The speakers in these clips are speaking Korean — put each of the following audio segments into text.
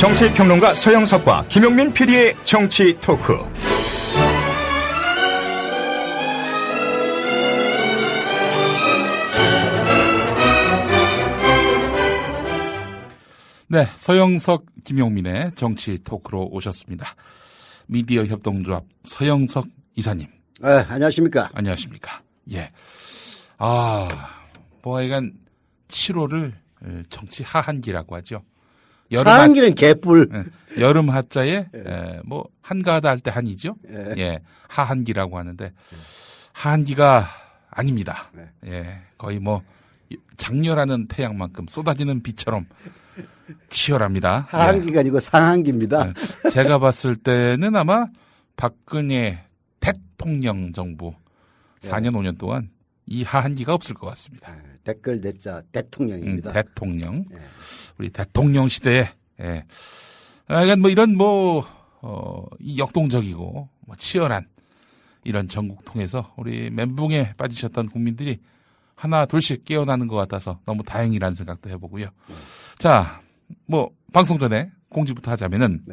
정치평론가 서영석과 김용민 PD의 정치 토크. 네, 서영석, 김용민의 정치 토크로 오셨습니다. 미디어 협동조합 서영석 이사님. 네, 안녕하십니까. 안녕하십니까. 예. 하여간 7월을 정치 하한기라고 하죠. 하한기는 개뿔. 여름 하자에 한가하다 할 때 한이죠. 예, 하한기라고 하는데 하한기가 아닙니다. 예, 거의 장렬하는 태양만큼 쏟아지는 비처럼 치열합니다. 하한기가 아니고 상한기입니다. 제가 봤을 때는 아마 박근혜 대통령 정부 4년 5년 동안 이 하한기가 없을 것 같습니다. 댓글 대자 대통령입니다. 대통령. 우리 대통령 시대에, 약간 이런 이 역동적이고 치열한 이런 전국 통해서 우리 멘붕에 빠지셨던 국민들이 하나 둘씩 깨어나는 것 같아서 너무 다행이라는 생각도 해보고요. 자, 방송 전에 공지부터 하자면은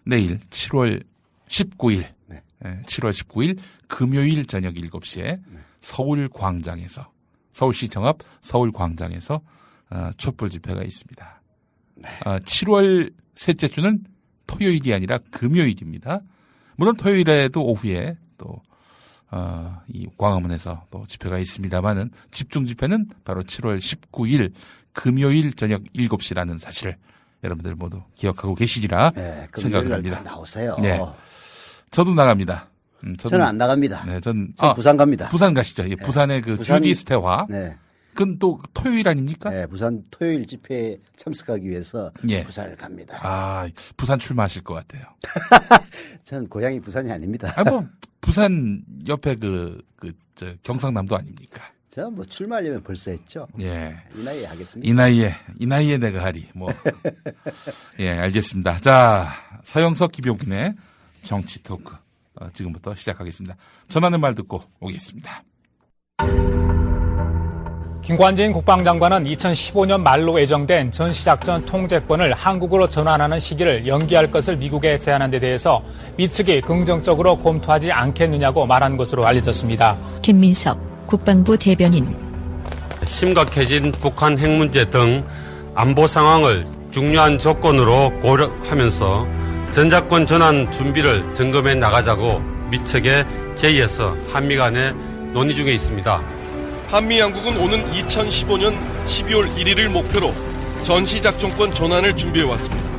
내일 7월 19일, 7월 19일 금요일 저녁 7시에 서울시 정합 서울광장에서 촛불 집회가 있습니다. 7월 셋째 주는 토요일이 아니라 금요일입니다. 물론 토요일에도 오후에 또 이 광화문에서 또 집회가 있습니다만은 집중 집회는 바로 7월 19일 금요일 저녁 7시라는 사실을 여러분들 모두 기억하고 계시리라 생각을 합니다. 나오세요. 네, 저도 나갑니다. 저는 안 나갑니다. 네, 전 부산 갑니다. 부산 가시죠. 예, 부산의 주디스테화. 네. 그건 또 토요일 아닙니까? 네, 부산 토요일 집회에 참석하기 위해서 부산을 갑니다. 부산 출마하실 것 같아요. 저는 고향이 부산이 아닙니다. 부산 옆에 경상남도 아닙니까? 저 출마하려면 벌써 했죠. 예. 이 나이에 하겠습니다. 이 나이에 내가 하리. 예, 알겠습니다. 자, 서영석 김용민의 정치 토크. 지금부터 시작하겠습니다. 전하는 말 듣고 오겠습니다. 김관진 국방장관은 2015년 말로 예정된 전시작전 통제권을 한국으로 전환하는 시기를 연기할 것을 미국에 제안한 데 대해서 미 측이 긍정적으로 검토하지 않겠느냐고 말한 것으로 알려졌습니다. 김민석 국방부 대변인. 심각해진 북한 핵 문제 등 안보 상황을 중요한 조건으로 고려하면서 전작권 전환 준비를 점검해 나가자고 미 측에 제의해서 한미 간에 논의 중에 있습니다. 한미 양국은 오는 2015년 12월 1일을 목표로 전시작전권 전환을 준비해왔습니다.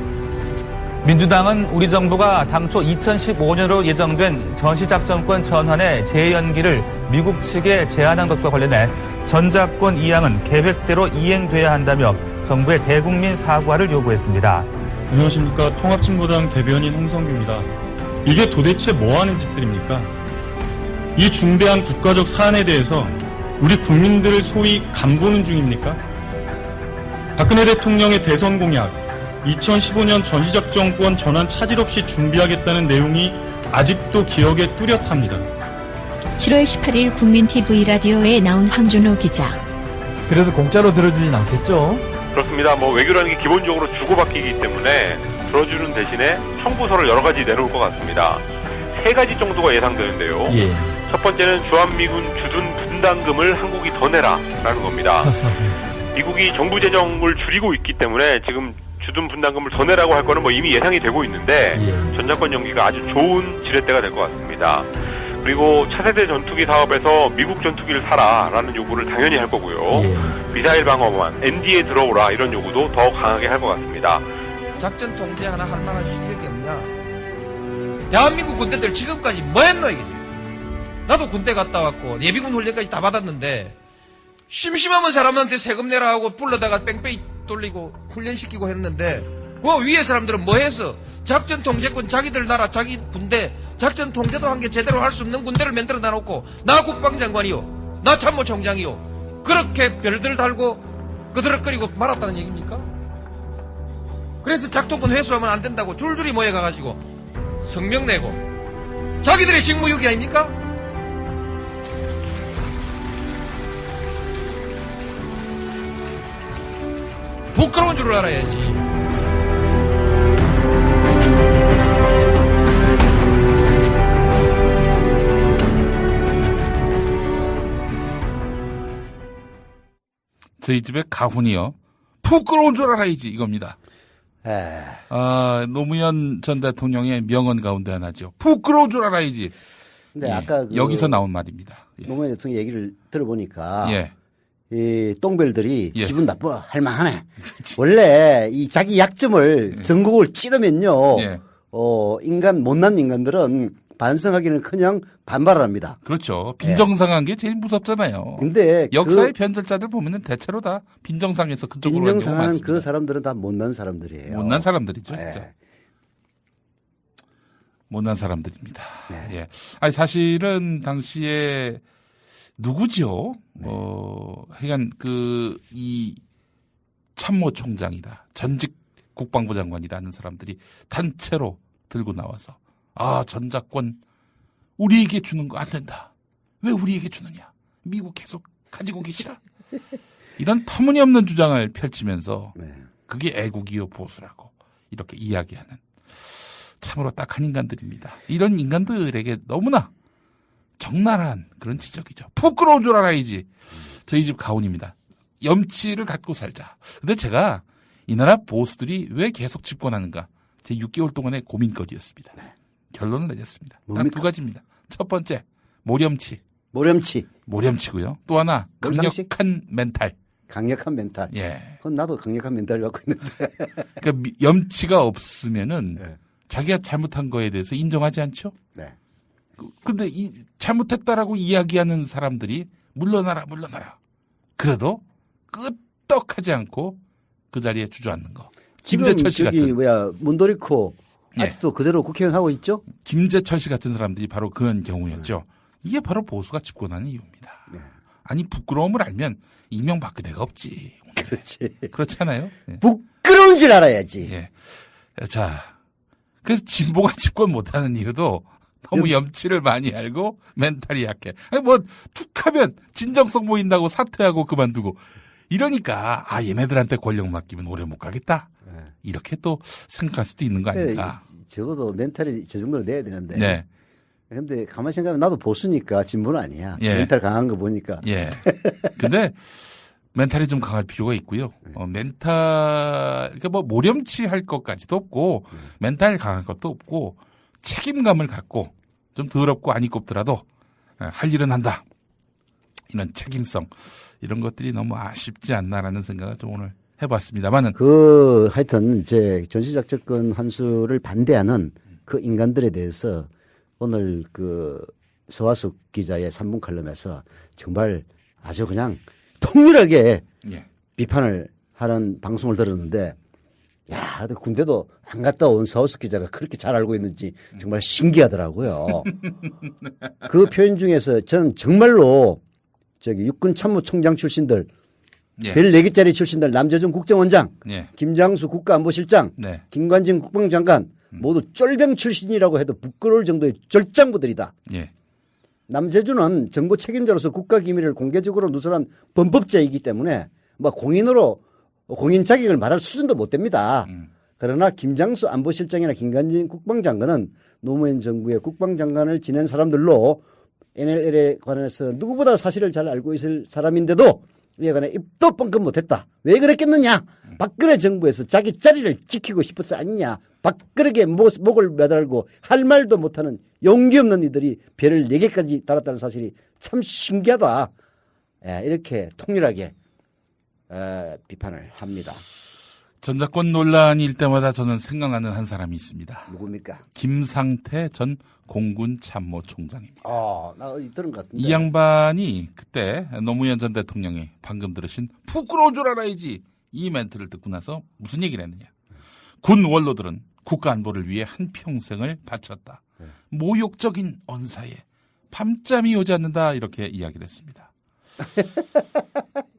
민주당은 우리 정부가 당초 2015년으로 예정된 전시작전권 전환의 재연기를 미국 측에 제안한 것과 관련해 전작권 이양은 계획대로 이행돼야 한다며 정부의 대국민 사과를 요구했습니다. 안녕하십니까. 통합진보당 대변인 홍성규입니다. 이게 도대체 뭐하는 짓들입니까? 이 중대한 국가적 사안에 대해서 우리 국민들을 소위 간보는 중입니까? 박근혜 대통령의 대선 공약 2015년 전시작전권 전환 차질 없이 준비하겠다는 내용이 아직도 기억에 뚜렷합니다. 7월 18일 국민TV 라디오에 나온 황준호 기자. 그래도 공짜로 들어주진 않겠죠? 그렇습니다. 외교라는 게 기본적으로 주고받기이기 때문에 들어주는 대신에 청구서를 여러 가지 내놓을 것 같습니다. 3가지 정도가 예상되는데요. 첫 번째는 주한미군 주둔 분담금을 한국이 더 내라라는 겁니다. 미국이 정부 재정을 줄이고 있기 때문에 지금 주둔 분담금을 더 내라고 할 거는 이미 예상이 되고 있는데 전작권 연기가 아주 좋은 지렛대가 될 것 같습니다. 그리고 차세대 전투기 사업에서 미국 전투기를 사라라는 요구를 당연히 할 거고요. 미사일 방어만, ND에 들어오라 이런 요구도 더 강하게 할 것 같습니다. 작전 통제 하나 할 만한 실력이 없냐? 대한민국 군대들 지금까지 뭐 했노 이게? 나도 군대 갔다 왔고 예비군 훈련까지 다 받았는데 심심하면 사람한테 세금 내라 하고 불러다가 뺑뺑이 돌리고 훈련시키고 했는데 위에 사람들은 뭐 했어? 작전 통제권 자기들 나라 자기 군대 작전 통제도 한 게 제대로 할 수 없는 군대를 만들어 놔놓고 나 국방장관이요 나 참모총장이요 그렇게 별들 달고 그드럭거리고 말았다는 얘기입니까? 그래서 작동권 회수하면 안 된다고 줄줄이 모여가가지고 성명 내고 자기들의 직무유기 아닙니까? 부끄러운 줄 알아야지. 저희 집의 가훈이요. 부끄러운 줄 알아야지 이겁니다. 노무현 전 대통령의 명언 가운데 하나죠. 부끄러운 줄 알아야지. 근데 아까 여기서 나온 말입니다. 노무현 대통령 얘기를 들어보니까 예. 이 똥별들이 기분 나빠할 만하네. 원래 이 자기 약점을 전국을 찌르면요. 못난 인간들은 반성하기는커녕 반발합니다. 그렇죠. 빈정상한 게 제일 무섭잖아요. 근데 역사의 변절자들 보면은 대체로 다 빈정상해서 그쪽으로 가는 경우가 빈정상하는 많습니다. 그 사람들은 다 못난 사람들이에요. 못난 사람들이죠. 진짜. 못난 사람들입니다. 예. 아니 사실은 당시에 누구죠? 하여간 이 참모총장이다. 전직 국방부 장관이라는 사람들이 단체로 들고 나와서 전작권 우리에게 주는 거 안 된다. 왜 우리에게 주느냐? 미국 계속 가지고 계시라. 이런 터무니없는 주장을 펼치면서 그게 애국이요 보수라고 이렇게 이야기하는 참으로 딱한 인간들입니다. 이런 인간들에게 너무나 적나라한 그런 지적이죠. 부끄러운 줄 알아야지. 저희 집 가훈입니다. 염치를 갖고 살자. 근데 제가 이 나라 보수들이 왜 계속 집권하는가 제 6개월 동안의 고민거리였습니다. 결론을 내렸습니다. 딱 두 가지입니다. 첫 번째, 모렴치고요. 또 하나, 강력한 멘탈. 강력한 멘탈. 예. 그건 나도 강력한 멘탈을 갖고 있는데. 그러니까 염치가 없으면은 자기가 잘못한 거에 대해서 인정하지 않죠? 네. 그런데 잘못했다라고 이야기하는 사람들이 물러나라. 그래도 끄떡하지 않고 그 자리에 주저앉는 거. 김재철 씨 같은. 문도리코 아직도 그대로 국회의원 하고 있죠? 김재철 씨 같은 사람들이 바로 그런 경우였죠. 이게 바로 보수가 집권하는 이유입니다. 아니 부끄러움을 알면 이명박근혜가 없지. 그렇지. 그렇지 않아요? 부끄러운 줄 알아야지. 예. 자, 그래서 진보가 집권 못하는 이유도 너무 염치를 많이 알고 멘탈이 약해. 아니 툭하면 진정성 보인다고 사퇴하고 그만두고 이러니까 얘네들한테 권력 맡기면 오래 못 가겠다. 이렇게 또 생각할 수도 있는 거 아닌가. 적어도 멘탈이 저 정도로 돼야 되는데. 네. 근데 가만히 생각하면 나도 보수니까 진보는 아니야. 예. 멘탈 강한 거 보니까. 예. 근데 멘탈이 좀 강할 필요가 있고요. 그러니까 모렴치할 것까지도 없고 멘탈 강할 것도 없고 책임감을 갖고 좀 더럽고 아니 꼽더라도 할 일은 한다. 이런 책임성 이런 것들이 너무 아쉽지 않나라는 생각을 좀 오늘 해봤습니다만은 하여튼 전시작전권 환수를 반대하는 그 인간들에 대해서 오늘 서화숙 기자의 3분 칼럼에서 정말 아주 그냥 통렬하게 비판을 하는 방송을 들었는데 군대도 안 갔다 온 서화숙 기자가 그렇게 잘 알고 있는지 정말 신기하더라고요. 그 표현 중에서 저는 정말로 육군 참모총장 출신들 별 4개짜리 출신들 남재준 국정원장, 김장수 국가안보실장, 김관진 국방장관 모두 쫄병 출신이라고 해도 부끄러울 정도의 절장부들이다. 남재준은 정보 책임자로서 국가기밀을 공개적으로 누설한 범법자이기 때문에 공인 자격을 말할 수준도 못 됩니다. 그러나 김장수 안보실장이나 김관진 국방장관은 노무현 정부의 국방장관을 지낸 사람들로 NLL에 관해서 누구보다 사실을 잘 알고 있을 사람인데도 이에 관해 입도 뻥끗 못했다. 왜 그랬겠느냐? 박근혜 정부에서 자기 자리를 지키고 싶어서 아니냐? 박근혜에게 목을 매달고 할 말도 못하는 용기 없는 이들이 별을 4개까지 달았다는 사실이 참 신기하다. 이렇게 통렬하게 비판을 합니다. 전작권 논란일 때마다 저는 생각나는 한 사람이 있습니다. 누굽니까? 김상태 전 공군 참모총장입니다. 나 들은 것 같은데. 이 양반이 그때 노무현 전 대통령이 방금 들으신 부끄러운 줄 알아야지 이 멘트를 듣고 나서 무슨 얘기를 했느냐. 군 원로들은 국가 안보를 위해 한평생을 바쳤다. 모욕적인 언사에 밤잠이 오지 않는다 이렇게 이야기를 했습니다.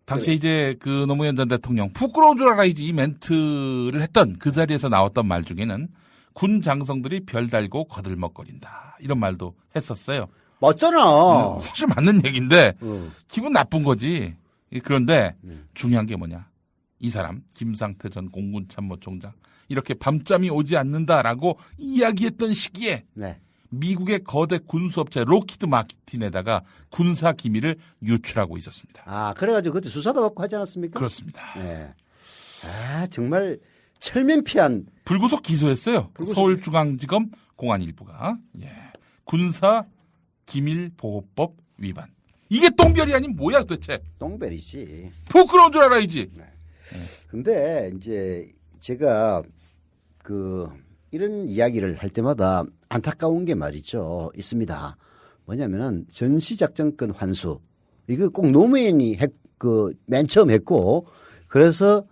당시에 이제 노무현 전 대통령 부끄러운 줄 알아야지 이 멘트를 했던 그 자리에서 나왔던 말 중에는 군 장성들이 별 달고 거들먹거린다 이런 말도 했었어요. 맞잖아. 사실 맞는 얘기인데 기분 나쁜 거지. 그런데 중요한 게 뭐냐. 이 사람 김상태 전 공군 참모총장 이렇게 밤잠이 오지 않는다라고 이야기했던 시기에 미국의 거대 군수업체 로키드 마틴에다가 군사 기밀을 유출하고 있었습니다. 아, 그래가지고 그때 수사도 받고 하지 않았습니까? 그렇습니다. 네. 아, 정말 철면피한. 불구속 기소했어요. 서울중앙지검 공안 일부가. 예. 군사 기밀보호법 위반. 이게 똥별이 아닌 뭐야 도대체? 똥별이지. 부끄러운 줄 알아야지. 네. 근데 이제 제가 이런 이야기를 할 때마다 안타까운 게 말이죠. 있습니다. 뭐냐면은 전시작전권 환수. 이거 꼭 노무현이 맨 처음 했고, 그래서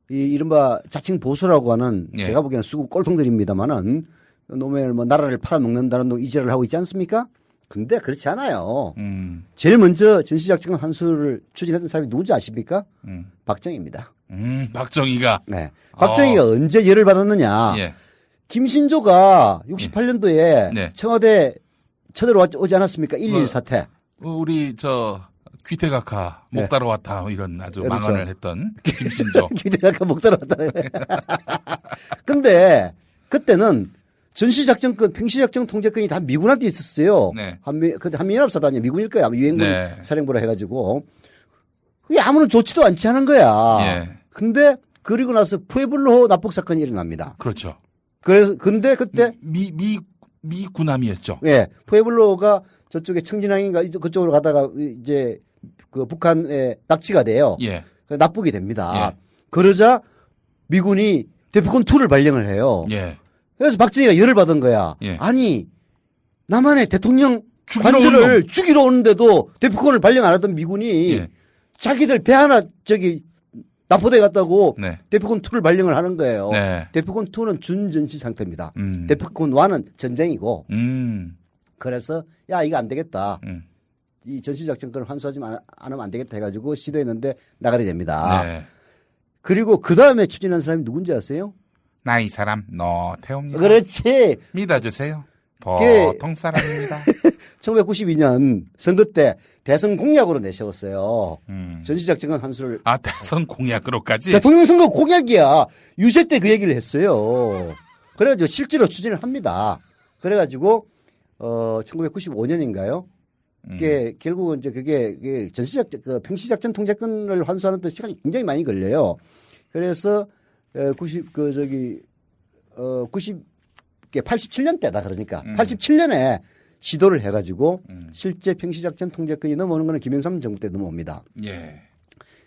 이른바 자칭 보수라고 하는 예. 제가 보기에는 수구 꼴통들입니다만은 노무현을 나라를 팔아먹는다는 이지랄을 하고 있지 않습니까? 근데 그렇지 않아요. 제일 먼저 전시작전권 환수를 추진했던 사람이 누군지 아십니까? 박정희입니다. 박정희가. 네. 박정희가 언제 열을 받았느냐? 예. 김신조가 68년도에 네. 청와대 쳐들어오지 않았습니까? 1.1 사태. 우리 귀태각하 목 네. 따러 왔다 이런 아주 그렇죠. 망언을 했던 김신조. 기대가 목 따라왔다. 근데 그때는 전시작전권, 평시작전 통제권이 다 미군한테 있었어요. 네. 그때 한미연합사단이 미군일 거야. 유엔군 네. 사령부라 해가지고. 그게 아무런 조치도 않지 하는 거야. 예. 근데 그리고 나서 푸에블로 납북 사건이 일어납니다. 그렇죠. 그래서 근데 그때 미 군함이었죠. 예, 푸에블로가 저쪽에 청진항인가 그쪽으로 가다가 이제 북한에 납치가 돼요. 예. 납북이 됩니다. 예. 그러자 미군이 대포권 2를 발령을 해요. 예. 그래서 박정희가 열을 받은 거야. 예. 아니 남한의 대통령 죽이러 관저를 죽이러 오는데도 대포권을 발령 안 하던 미군이 예. 자기들 배 하나 납포대 갔다고 네. 대포권 2를 발령을 하는 거예요. 네. 대포권 2는 준전시 상태입니다. 대포권 1은 전쟁이고. 그래서 야 이거 안 되겠다. 이 전시작전권을 환수하지 않으면 안 되겠다 해가지고 시도했는데 나가게 됩니다. 네. 그리고 그 다음에 추진한 사람이 누군지 아세요? 나 이 사람 노태우입니다. 그렇지. 믿어주세요. 보통 사람입니다. 1992년 선거 때 대선 공약으로 내세웠어요. 전시작전권 환수를. 아, 대선 공약으로까지? 대통령 선거 공약이야. 유세 때 그 얘기를 했어요. 그래가지고 실제로 추진을 합니다. 그래가지고 1995년인가요? 그게 결국은 이제 그게 평시작전 통제권을 환수하는 데 시간이 굉장히 많이 걸려요. 그래서 87년 때다 그러니까 87년에 시도를 해가지고 실제 평시작전 통제권이 넘어오는 거는 김영삼 정부 때 넘어옵니다. 예.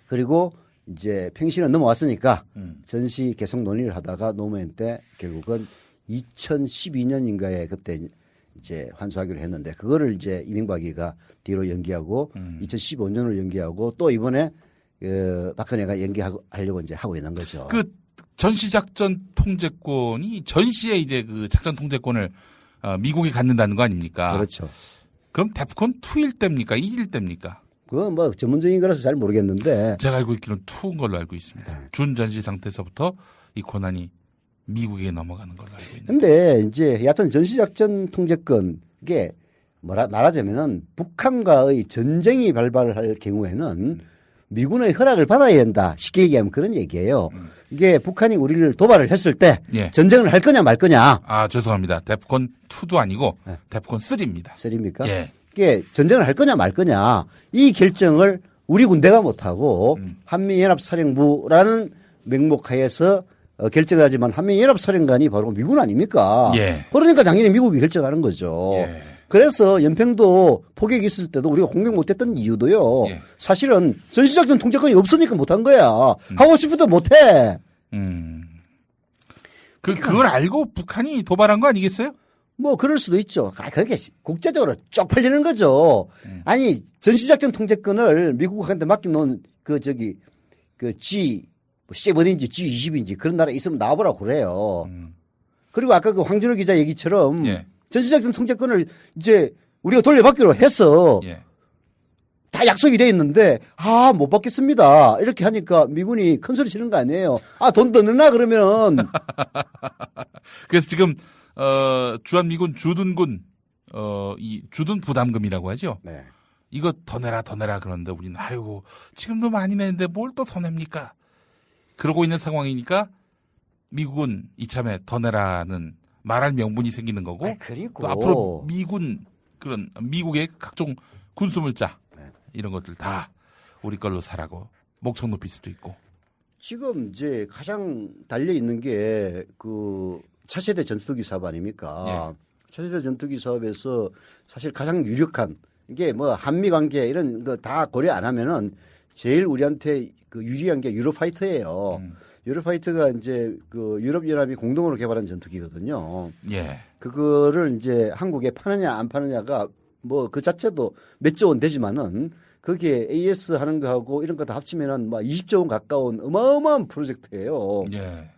그리고 이제 평시는 넘어왔으니까 전시 계속 논의를 하다가 노무현 때 결국은 2012년인가에 그때 이제 환수하기로 했는데 그거를 이제 이명박이가 뒤로 연기하고 2015년으로 연기하고 또 이번에 박근혜가 연기하려고 이제 하고 있는 거죠. 그 전시작전 통제권이 전시에 이제 그 작전 통제권을 미국이 갖는다는 거 아닙니까? 그렇죠. 그럼 데프콘 2일 때입니까? 1일 때입니까? 그건 뭐 전문적인 거라서 잘 모르겠는데 제가 알고 있기로는 2인 걸로 알고 있습니다. 준전시 상태에서부터 이 권한이 미국에 넘어가는 걸로 알고 있는데. 근데 이제 여하튼 전시작전 통제권 이게 말하자면은 북한과의 전쟁이 발발할 경우에는 미군의 허락을 받아야 된다. 쉽게 얘기하면 그런 얘기예요. 이게 북한이 우리를 도발을 했을 때 예. 전쟁을 할 거냐 말 거냐. 아, 죄송합니다. 데프콘 2도 아니고 데프콘 3입니다. 3입니까? 예. 이게 전쟁을 할 거냐 말 거냐. 이 결정을 우리 군대가 못하고 한미연합사령부라는 명목 하에서 결정을 하지만 한미연합사령관이 바로 미군 아닙니까? 예. 그러니까 당연히 미국이 결정하는 거죠. 예. 그래서 연평도 포격이 있을 때도 우리가 공격 못했던 이유도요. 예. 사실은 전시작전 통제권이 없으니까 못한 거야. 하고 싶어도 못해. 그걸 알고 북한이 도발한 거 아니겠어요? 뭐 그럴 수도 있죠. 그렇게 국제적으로 쪽팔리는 거죠. 아니 전시작전 통제권을 미국한테 맡겨놓은 G7인지 G20인지 그런 나라에 있으면 나와보라고 그래요. 그리고 아까 그 황준호 기자 얘기처럼 예. 전시작전 통제권을 이제 우리가 돌려받기로 해서 예. 다 약속이 돼 있는데 못 받겠습니다. 이렇게 하니까 미군이 큰 소리 치는 거 아니에요. 돈 더 넣나 그러면. 그래서 지금 주한미군 주둔군 이 주둔 부담금이라고 하죠. 네. 이거 더 내라 그러는데 우리는 아이고 지금도 많이 내는데 뭘 또 더 냅니까? 그러고 있는 상황이니까 미국은 이참에 더 내라는 말할 명분이 생기는 거고 그리고 또 앞으로 미국의 각종 군수물자 이런 것들 다 우리 걸로 사라고 목청 높일 수도 있고. 지금 이제 가장 달려 있는 게 그 차세대 전투기 사업 아닙니까? 차세대 전투기 사업에서 사실 가장 유력한 이게 뭐 한미 관계 이런 거 다 고려 안 하면은 제일 우리한테 그 유리한 게 유로파이터예요. 유로파이터가 이제 그 유럽연합이 공동으로 개발한 전투기거든요. 예. 그거를 이제 한국에 파느냐 안 파느냐가 뭐 그 자체도 몇 조 원 되지만은 거기에 AS 하는 거하고 이런 거 다 합치면은 막 20조 원 가까운 어마어마한 프로젝트예요. 예.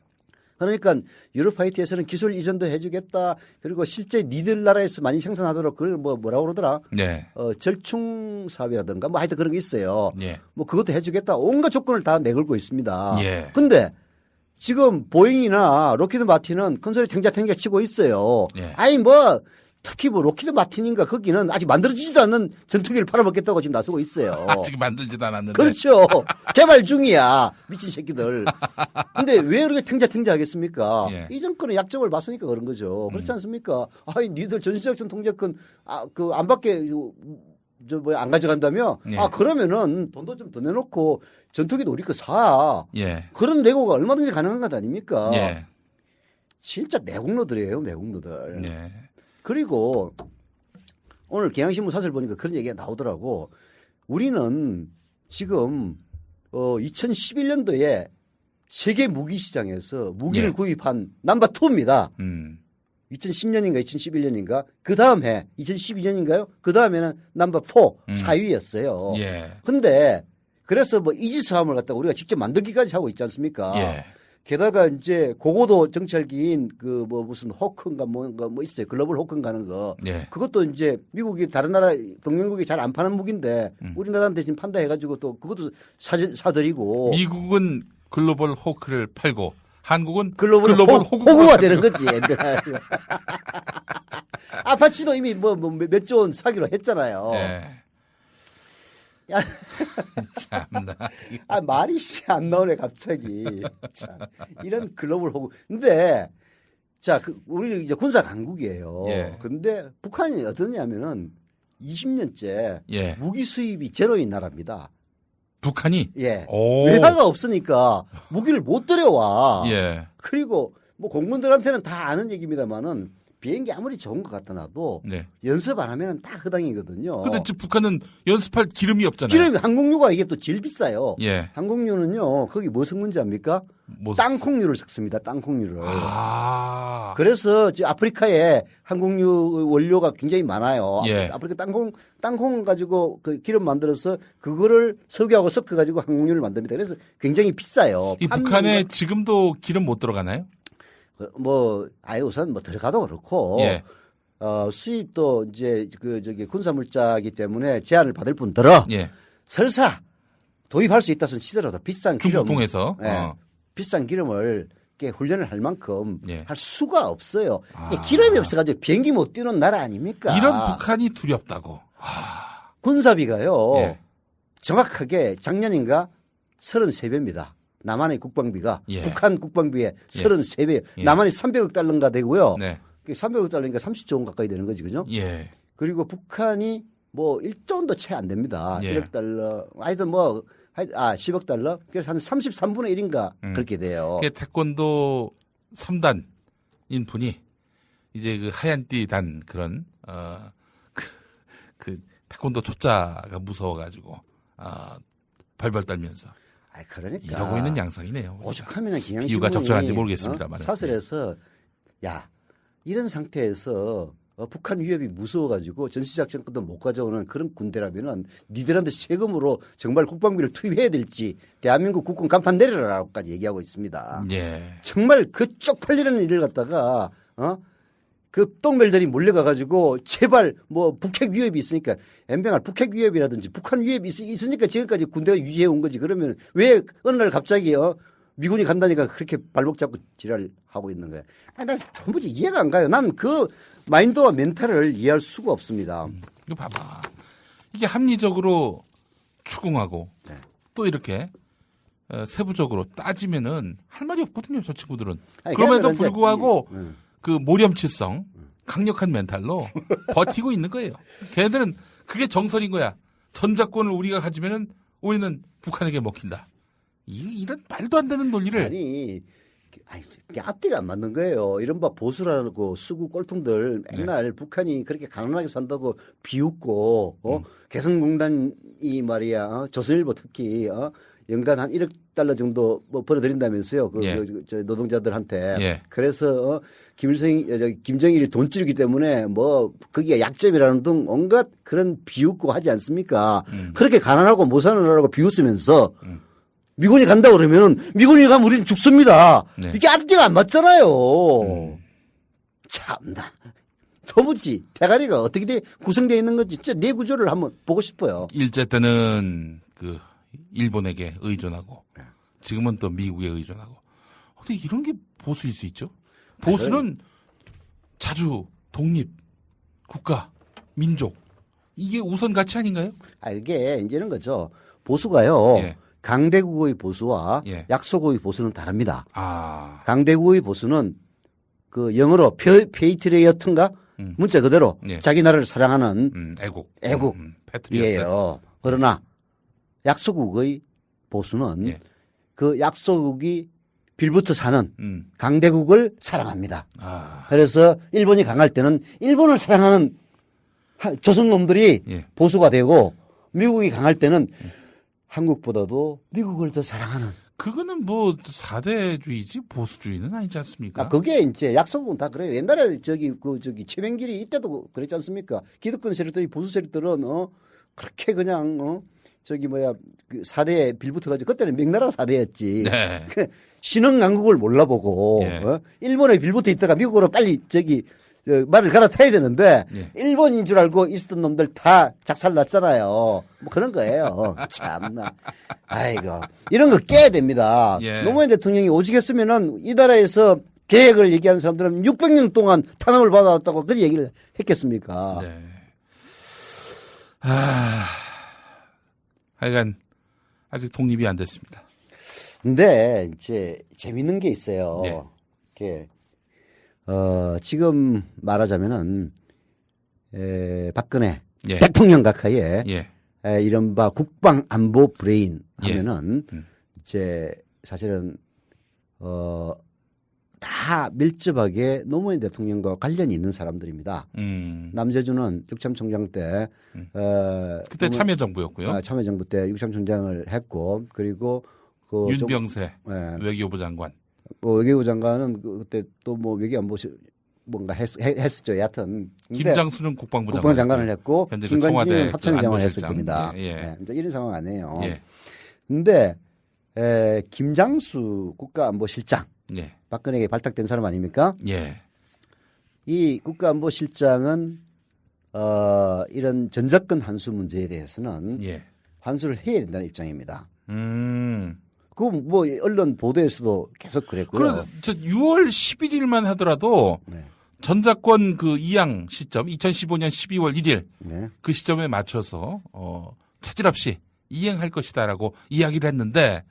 그러니까 유로파이트에서는 기술 이전도 해주겠다. 그리고 실제 니들 나라에서 많이 생산하도록 그걸 뭐라고 그러더라. 네. 절충 사업이라든가 뭐 하여튼 그런 게 있어요. 예. 뭐 그것도 해주겠다. 온갖 조건을 다 내걸고 있습니다. 예. 근데 지금 보잉이나 로키드 마틴은 큰 소리 탱자탱자 치고 있어요. 예. 아니 뭐 특히 뭐 로키드 마틴인가 거기는 아직 만들어지지도 않는 전투기를 팔아먹겠다고 지금 나서고 있어요. 아직 만들지도 않았는데. 그렇죠. 개발 중이야. 미친 새끼들. 근데 왜 그렇게 탱자탱자 하겠습니까? 예. 이 정권의 약점을 봤으니까 그런 거죠. 그렇지 않습니까? 아니 니들 전시작전 통제권 그 안 받게 안 가져간다며? 예. 그러면은 돈도 좀 더 내놓고 전투기도 우리 거 사. 예. 그런 내고가 얼마든지 가능한 것 아닙니까? 예. 진짜 매국노들이에요, 매국노들. 예. 그리고 오늘 경향신문 사설 보니까 그런 얘기가 나오더라고. 우리는 지금 2011년도에 세계 무기 시장에서 무기를 예. 구입한 넘버 2입니다. 2010년인가 2011년인가 그 다음 해 2012년인가요? 그 다음에는 넘버 4 4위였어요. 예. 근데 그래서 뭐 이지스함을 갖다가 우리가 직접 만들기까지 하고 있지 않습니까? 예. 게다가 이제 고고도 정찰기인 그 뭐 무슨 호크인가 뭔가 뭐 있어요. 글로벌 호크인가 하는 거. 예. 그것도 이제 미국이 다른 나라 동맹국이 잘 안 파는 무기인데 우리나라는 대신 판다 해가지고 또 그것도 사드리고. 미국은 글로벌 호크를 팔고 한국은 글로벌 호구가 되는 거지. 아파치도 이미 몇 조 원 사기로 했잖아요. 예. 야. 참나. 말이 안 나오네, 갑자기. 참. 이런 글로벌 호구. 근데, 자, 우리 이제 군사 강국이에요. 예. 근데 북한이 어떠냐면은 20년째 예. 무기 수입이 제로인 나라입니다. 북한이? 예. 오. 외화가 없으니까 무기를 못 들여와. 예. 그리고 뭐 공군들한테는 다 아는 얘기입니다만은 비행기 아무리 좋은 것 같다 놔도 네. 연습 안 하면 다 허당이거든요. 근데 지금 북한은 연습할 기름이 없잖아요. 기름이 항공유가 이게 또 제일 비싸요. 예. 항공유는요. 거기 뭐 섞는지 압니까? 땅콩유를 섞습니다. 땅콩유를. 그래서 아프리카에 항공유 원료가 굉장히 많아요. 예. 아프리카 땅콩 가지고 그 기름 만들어서 그거를 석유하고 섞어 가지고 항공유를 만듭니다. 그래서 굉장히 비싸요. 이 북한에 지금도 기름 못 들어가나요? 우선 들어가도 그렇고. 예. 수입도 이제 군사물자이기 때문에 제한을 받을 뿐더러. 예. 설사 도입할 수 있다 치더라도 비싼 중국 통해서. 비싼 기름을 훈련을 할 만큼 예. 할 수가 없어요. 기름이 없어가지고 비행기 못 뛰는 나라 아닙니까? 이런 북한이 두렵다고. 군사비가요. 예. 정확하게 작년인가 33배입니다. 남한의 국방비가 예. 북한 국방비의 33배. 예. 남한이 300억 달러인가 되고요. 네. 300억 달러니까 30조 원 가까이 되는 거지, 그죠? 예. 그리고 북한이 1조 원도 채 안 됩니다. 예. 1억 달러. 하여튼 10억 달러? 그래서 한 33분의 1인가 그렇게 돼요. 태권도 3단인 분이 이제 그 하얀띠 단 그런, 그 태권도 초짜가 무서워가지고, 발발 떨면서. 그러니까. 이러고 있는 양상이네요. 오죽하면 그냥 비유가 적절한지 모르겠습니다만. 사설에서, 이런 상태에서 북한 위협이 무서워가지고 전시작전권도 못 가져오는 그런 군대라면은 니들한테 세금으로 정말 국방비를 투입해야 될지 대한민국 국군 간판 내려라라고까지 얘기하고 있습니다. 예. 정말 그 쪽팔리는 일을 갖다가 그 똥별들이 몰려가가지고 제발 북핵 위협이 있으니까 엠병할 북핵 위협이라든지 북한 위협이 있으니까 지금까지 군대가 유지해 온 거지. 그러면 왜 어느 날 갑자기 미군이 간다니까 그렇게 발목 잡고 지랄하고 있는 거야. 난 도무지 이해가 안 가요. 난 그 마인드와 멘탈을 이해할 수가 없습니다. 이거 봐봐. 이게 합리적으로 추궁하고 네. 또 이렇게 세부적으로 따지면은 할 말이 없거든요. 저 친구들은. 아니, 그럼에도 불구하고 그 모렴치성, 강력한 멘탈로 버티고 있는 거예요. 걔네들은 그게 정설인 거야. 전작권을 우리가 가지면은 우리는 북한에게 먹힌다. 이런 말도 안 되는 논리를. 아니 앞뒤가 안 맞는 거예요. 이른바 보수라고 수구 꼴통들 맨날 북한이 그렇게 가난하게 산다고 비웃고 개성공단이 말이야 조선일보 특히 연간 한 1억 달러 정도 뭐 벌어들인다면서요. 저 노동자들한테. 그래서 김정일이 돈 찌르기 때문에 뭐 거기가 약점이라는 등 온갖 그런 비웃고 하지 않습니까? 그렇게 가난하고 못 사는 나라라고 비웃으면서 미군이 간다 그러면은 미군이 가면 우리는 죽습니다. 이게 앞뒤가 안 맞잖아요. 참나. 도무지 대가리가 어떻게 구성되어 있는 건지 진짜 내 구조를 한번 보고 싶어요. 일제 때는 그 일본에게 의존하고 지금은 또 미국에 의존하고 어떻게 이런 게 보수일 수 있죠? 보수는 자주 독립, 국가, 민족 이게 우선 가치 아닌가요? 이게 이제는 거죠. 보수가요. 강대국의 보수와 약소국의 보수는 다릅니다. 강대국의 보수는 그 영어로 페이트리어트인가 문자 그대로 자기 나라를 사랑하는 애국이에요. 그러나 약소국의 보수는 그 약소국이 빌붙어 사는 강대국을 사랑합니다. 그래서 일본이 강할 때는 일본을 사랑하는 조선놈들이 보수가 되고 미국이 강할 때는 한국보다도 미국을 더 사랑하는. 그거는 뭐 사대주의지 보수주의는 아니지 않습니까? 그게 이제 약소국은 다 그래요. 옛날에 최명길이 이때도 그랬지 않습니까? 기득권 세력들이 보수 세력들은 그렇게 그냥 그 사대에 빌붙어가지고 그때는 명나라가 사대였지. 신흥 강국을 몰라보고 일본에 빌붙어 있다가 미국으로 빨리 말을 갈아타야 되는데 일본인 줄 알고 있었던 놈들 다 작살났잖아요. 뭐 그런 거예요. 참나. 아이고 이런 거 깨야 됩니다. 노무현 대통령이 오직 했으면은 이 나라에서 계획을 얘기하는 사람들은 600년 동안 탄압을 받아왔다고 그런 얘기를 했겠습니까? 하여간 아직 독립이 안 됐습니다. 근데 이제 재밌는 게 있어요. 이게 지금 말하자면은 박근혜 대통령 각하에 이른바 국방 안보 브레인 하면은 이제 사실은 다 밀접하게 노무현 대통령과 관련이 있는 사람들입니다. 남재준은 육참총장 때 그때 참여정부였고요. 참여정부 때 육참총장을 했고 그리고 그 윤병세 외교부 장관. 외교부 장관은 그때 또 뭐 외교안보 뭔가 했었죠. 여하튼 김장수는 국방부 장관을 했고 김관진은 합참장관을 했을 겁니다. 이런 상황 아니에요. 근데 김장수 국가안보실장 박근혜에게 발탁된 사람 아닙니까? 이 국가안보실장은 이런 전작권 환수 문제에 대해서는 환수를 해야 된다는 입장입니다. 그 뭐 언론 보도에서도 계속 그랬고요. 그래서 6월 11일만 하더라도 전작권 그 이양 시점 2015년 12월 1일 그 시점에 맞춰서 차질 없이 이행할 것이다라고 이야기를 했는데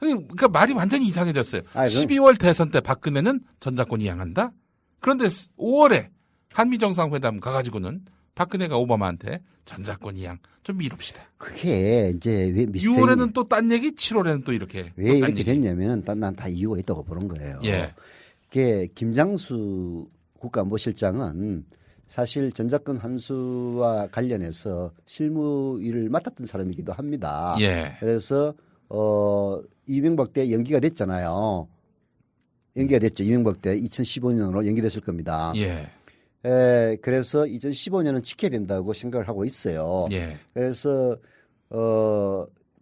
그러니까 말이 완전히 이상해졌어요. 12월 대선 때 박근혜는 전작권 이양한다. 그런데 5월에 한미 정상회담 가가지고는 박근혜가 오바마한테 전작권 이양 좀 미룹시다. 그게 이제 왜 6월에는 또 딴 얘기, 7월에는 또 이렇게. 왜 이렇게 됐냐면 난 다 이유가 있다고 보는 거예요. 그게 김장수 국가안보실장은 사실 전작권 환수와 관련해서 실무 일을 맡았던 사람이기도 합니다. 그래서 이명박 때 연기가 됐잖아요. 연기가 됐죠. 이명박 때 2015년으로 연기됐을 겁니다. 그래서 2015년은 지켜야 된다고 생각을 하고 있어요. 그래서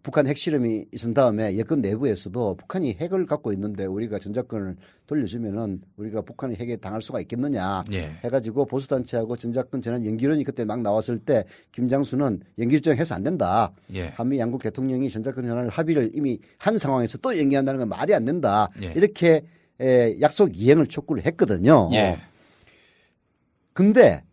북한 핵실험이 있은 다음에 여권 내부에서도 북한이 핵을 갖고 있는데 우리가 전작권을 돌려주면은 우리가 북한의 핵에 당할 수가 있겠느냐 해가지고 보수단체하고 전작권 전환 연기론이 그때 막 나왔을 때 김장수는 연기 조정해서 안 된다. 한미 양국 대통령이 전작권 전환을 합의를 이미 한 상황에서 또 연기한다는 건 말이 안 된다. 이렇게 약속 이행을 촉구를 했거든요. 근데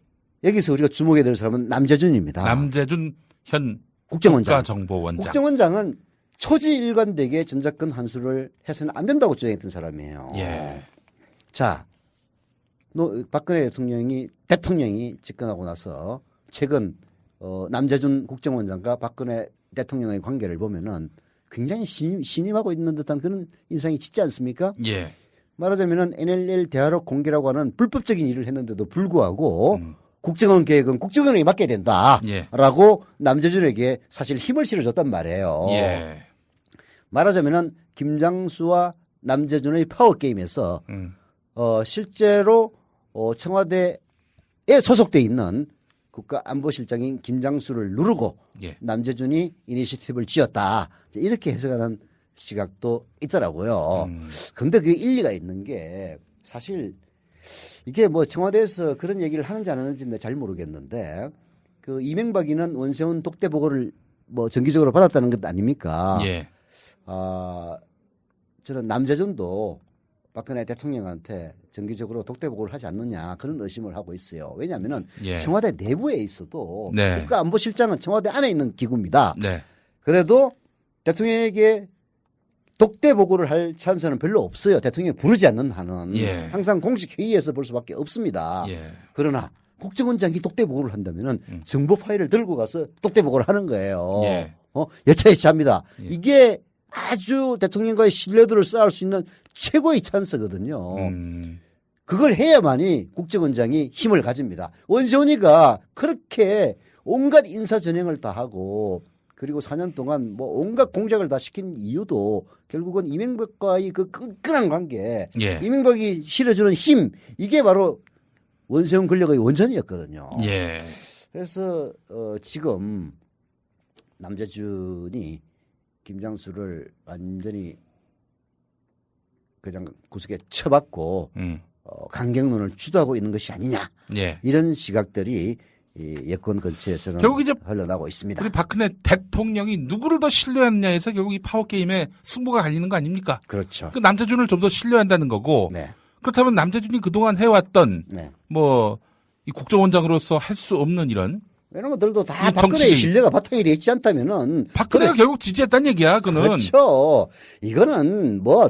여기서 우리가 주목해야 될 사람은 남재준입니다. 남재준 현 국정원장. 국가정보원장. 국정원장은 초지일관되게 전작권 환수를 해서는 안 된다고 주장했던 사람이에요. 자, 박근혜 대통령이 집권하고 나서 최근 남재준 국정원장과 박근혜 대통령의 관계를 보면은 굉장히 신임하고 있는 듯한 그런 인상이 짙지 않습니까? 예. 말하자면은 NLL 대화록 공개라고 하는 불법적인 일을 했는데도 불구하고 국정원 계획은 국정원에게 맡겨야 된다라고 남재준에게 사실 힘을 실어줬단 말이에요. 예. 말하자면은 김장수와 남재준의 파워 게임에서 실제로 청와대에 소속돼 있는 국가안보실장인 김장수를 누르고 예. 남재준이 이니시티브를 쥐었다. 이렇게 해석하는 시각도 있더라고요. 그런데 그게 일리가 있는 게 사실 이게 뭐 청와대에서 그런 얘기를 하는지 안 하는지는 잘 모르겠는데 그 이명박이는 원세훈 독대 보고를 뭐 정기적으로 받았다는 것 아닙니까? 예. 저는 남재준도 박근혜 대통령한테 정기적으로 독대 보고를 하지 않느냐 그런 의심을 하고 있어요. 왜냐하면은 예. 청와대 내부에 있어도 네. 국가안보실장은 청와대 안에 있는 기구입니다. 네. 그래도 대통령에게 독대 보고를 할 찬스는 별로 없어요. 대통령이 부르지 않는 한은 예. 항상 공식 회의에서 볼 수밖에 없습니다. 예. 그러나 국정원장이 독대 보고를 한다면은 정보 파일을 들고 가서 독대 보고를 하는 거예요. 예. 여차여차합니다. 예. 이게 아주 대통령과의 신뢰도를 쌓을 수 있는 최고의 찬스거든요. 그걸 해야만이 국정원장이 힘을 가집니다. 원세훈이가 그렇게 온갖 인사 전형을 다 하고 그리고 4년 동안 뭐 온갖 공작을 다 시킨 이유도 결국은 이명박과의 그 끈끈한 관계, 예. 이명박이 실어주는 힘, 이게 바로 원세훈 권력의 원천이었거든요. 예. 그래서 지금 남재준이 김장수를 완전히 그냥 구석에 쳐박고 강경론을 주도하고 있는 것이 아니냐. 예. 이런 시각들이 이 여권 근처에서는 결국 이제 흘러나고 있습니다. 우리 박근혜 대통령이 누구를 더 신뢰하느냐에서 결국 이 파워게임에 승부가 갈리는 거 아닙니까? 그렇죠. 그 남재준을 좀 더 신뢰한다는 거고 네. 그렇다면 남재준이 그동안 해왔던 네. 뭐 이 국정원장으로서 할 수 없는 이런 것들도 다 박근혜의 신뢰가 바탕이 돼 있지 않다면은 박근혜가 결국 지지했다는 얘기야. 그는 그렇죠. 이거는 뭐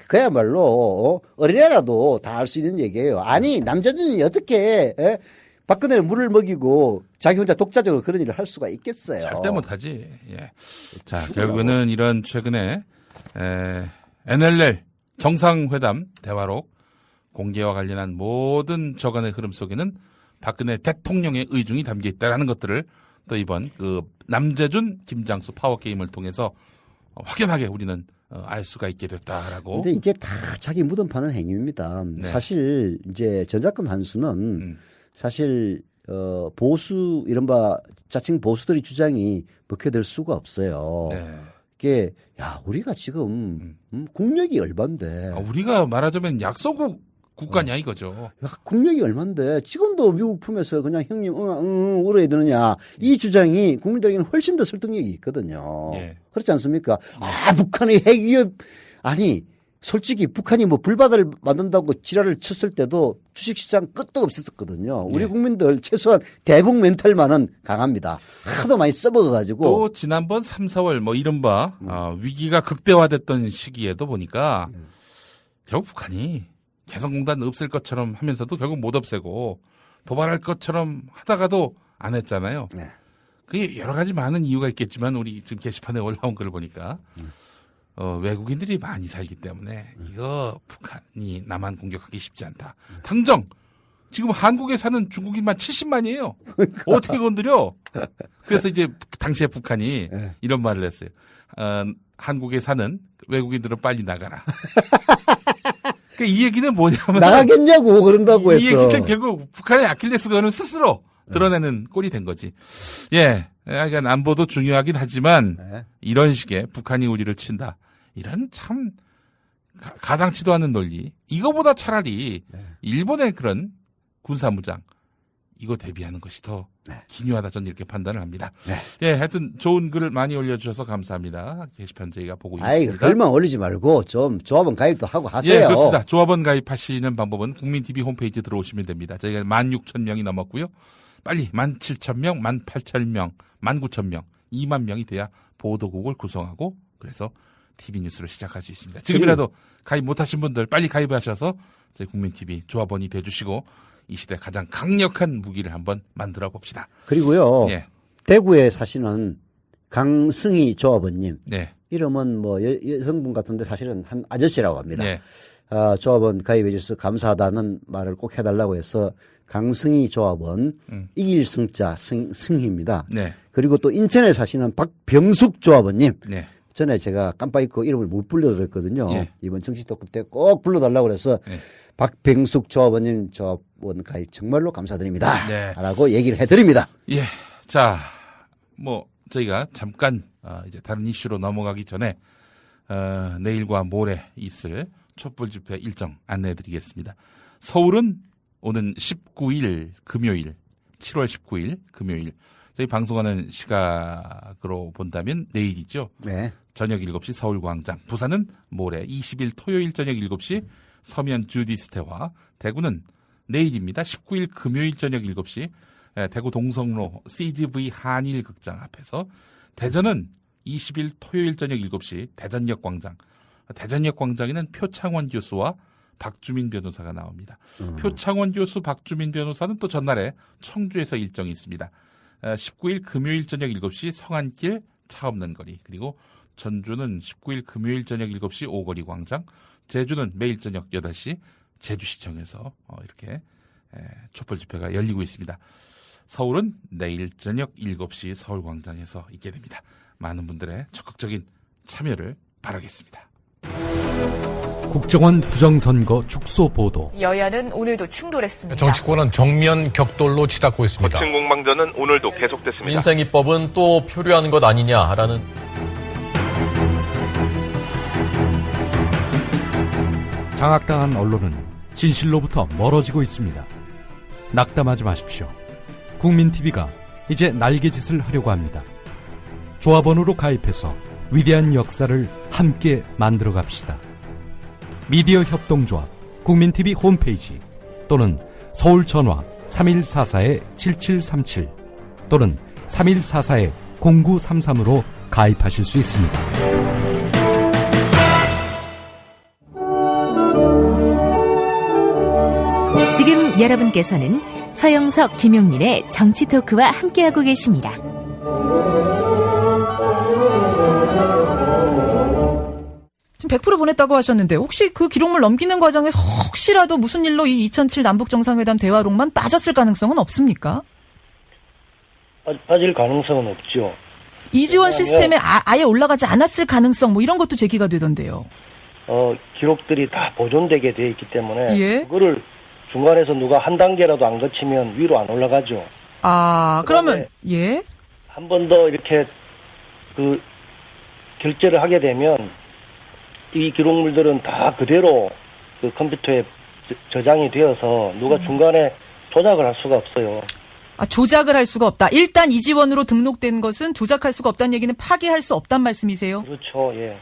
그야말로 어린애라도 다 알 수 있는 얘기예요. 아니 남재준이 어떻게 박근혜를 물을 먹이고 자기 혼자 독자적으로 그런 일을 할 수가 있겠어요. 절대 못하지. 예. 자 결국에는 이런 최근에 NLL 정상회담 대화록 공개와 관련한 모든 저간의 흐름 속에는 박근혜 대통령의 의중이 담겨 있다라는 것들을 또 이번 그 남재준 김장수 파워게임을 통해서 확연하게 우리는 알 수가 있게 됐다라고. 근데 이게 다 자기 무덤 파는 행위입니다. 네. 사실 이제 전작권 한수는 사실 보수 이른바 자칭 보수들의 주장이 먹혀들 수가 없어요. 네. 이게 야 우리가 지금 국력이 얼만데 우리가 말하자면 약소국 국가냐 이거죠. 국력이 얼만데 지금도 미국 품에서 그냥 형님 울어야 되느냐 이 주장이 국민들에게는 훨씬 더 설득력이 있거든요. 예. 그렇지 않습니까? 북한의 핵 위협 아니 솔직히 북한이 뭐 불바다를 만든다고 지랄을 쳤을 때도 주식시장 끄떡 없었거든요. 우리 국민들 최소한 대북 멘탈만은 강합니다. 하도 많이 써먹어가지고. 또 지난번 3, 4월 뭐 이른바 위기가 극대화됐던 시기에도 보니까 결국 북한이 개성공단 없앨 것처럼 하면서도 결국 못 없애고 도발할 것처럼 하다가도 안 했잖아요. 네. 그게 여러 가지 많은 이유가 있겠지만 우리 지금 게시판에 올라온 글을 보니까 외국인들이 많이 살기 때문에 이거 북한이 남한 공격하기 쉽지 않다. 당정 지금 한국에 사는 중국인만 70만이에요. 어떻게 건드려? 그래서 이제 당시에 북한이 이런 말을 했어요. 한국에 사는 외국인들은 빨리 나가라. 이 얘기는 뭐냐면 나가겠냐고 그런다고 했어. 이 얘기는 결국 북한의 아킬레스건을 스스로 드러내는 꼴이 된 거지. 예, 그러니까 안보도 중요하긴 하지만 이런 식의 북한이 우리를 친다. 이런 참 가당치도 않은 논리. 이거보다 차라리 일본의 그런 군사무장 이거 대비하는 것이 더 기묘하다 저는 이렇게 판단을 합니다. 예, 하여튼 좋은 글을 많이 올려주셔서 감사합니다. 게시판 저희가 보고 있습니다. 글만 올리지 말고 좀 조합원 가입도 하고 하세요. 예, 그렇습니다. 조합원 가입하시는 방법은 국민TV 홈페이지 들어오시면 됩니다. 저희가 16,000명이 넘었고요. 빨리 17,000명, 18,000명, 19,000명, 2만 명이 돼야 보도국을 구성하고 그래서 TV 뉴스를 시작할 수 있습니다. 지금이라도 가입 못하신 분들 빨리 가입하셔서 저희 국민TV 조합원이 돼주시고 이 시대 가장 강력한 무기를 한번 만들어 봅시다. 그리고요. 예. 대구에 사시는 강승희 조합원님. 네. 이름은 뭐 여성분 같은데 사실은 한 아저씨라고 합니다. 네. 조합원 가입해 주셔서 감사하다는 말을 꼭 해달라고 해서 강승희 조합원 이길 승자 승희입니다. 네. 그리고 또 인천에 사시는 박병숙 조합원님. 네. 전에 제가 깜빡 잊고 이름을 못 불러드렸거든요. 예. 이번 정치토크 때 꼭 불러달라고 그래서 예. 박병숙 조합원님 조합원 가입 정말로 감사드립니다. 네. 라고 얘기를 해드립니다. 예. 자, 뭐 저희가 잠깐 이제 다른 이슈로 넘어가기 전에 내일과 모레 있을 촛불 집회 일정 안내해드리겠습니다. 서울은 오는 19일 금요일, 7월 19일 금요일 저희 방송하는 시각으로 본다면 내일이죠. 네. 저녁 7시 서울광장. 부산은 모레 20일 토요일 저녁 7시 서면 주디스테와 대구는 내일입니다. 19일 금요일 저녁 7시 대구 동성로 CGV 한일극장 앞에서 대전은 20일 토요일 저녁 7시 대전역 광장. 대전역 광장에는 표창원 교수와 박주민 변호사가 나옵니다. 표창원 교수, 박주민 변호사는 또 전날에 청주에서 일정이 있습니다. 19일 금요일 저녁 7시 성안길 차 없는 거리, 그리고 전주는 19일 금요일 저녁 7시 오거리 광장, 제주는 매일 저녁 8시 제주시청에서 이렇게 촛불 집회가 열리고 있습니다. 서울은 내일 저녁 7시 서울광장에서 있게 됩니다. 많은 분들의 적극적인 참여를 바라겠습니다. 국정원 부정선거 축소 보도. 여야는 오늘도 충돌했습니다. 정치권은 정면 격돌로 치닫고 있습니다. 거친 공방전은 오늘도 계속됐습니다. 민생입법은 또 표류하는 것 아니냐라는. 장악당한 언론은 진실로부터 멀어지고 있습니다. 낙담하지 마십시오. 국민TV가 이제 날개짓을 하려고 합니다. 조합원으로 가입해서 위대한 역사를 함께 만들어 갑시다. 미디어 협동조합 국민TV 홈페이지 또는 서울 전화 3144-7737 또는 3144-0933으로 가입하실 수 있습니다. 지금 여러분께서는 서영석, 김용민의 정치토크와 함께하고 계십니다. 지금 100% 보냈다고 하셨는데 혹시 그 기록물 넘기는 과정에서 혹시라도 무슨 일로 이 2007 남북정상회담 대화록만 빠졌을 가능성은 없습니까? 빠질 가능성은 없죠. 이지원 시스템에 아예 올라가지 않았을 가능성 뭐 이런 것도 제기가 되던데요. 기록들이 다 보존되게 돼 있기 때문에 예? 그거를 중간에서 누가 한 단계라도 안 거치면 위로 안 올라가죠. 그러면 예? 한 번 더 이렇게 그 결제를 하게 되면 이 기록물들은 다 그대로 그 컴퓨터에 저장이 되어서 누가 중간에 조작을 할 수가 없어요. 조작을 할 수가 없다. 일단 이지원으로 등록된 것은 조작할 수가 없다는 얘기는 파기할 수 없단 말씀이세요? 그렇죠. 예.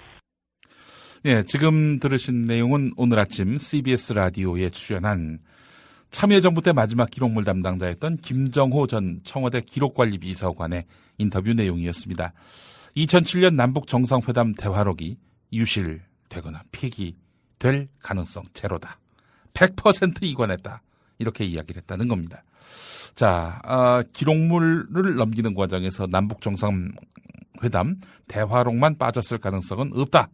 예, 지금 들으신 내용은 오늘 아침 CBS 라디오에 출연한 참여정부 때 마지막 기록물 담당자였던 김정호 전 청와대 기록관리비서관의 인터뷰 내용이었습니다. 2007년 남북정상회담 대화록이 유실되거나 폐기될 가능성 제로다. 100% 이관했다. 이렇게 이야기를 했다는 겁니다. 자, 기록물을 넘기는 과정에서 남북정상회담 대화록만 빠졌을 가능성은 없다.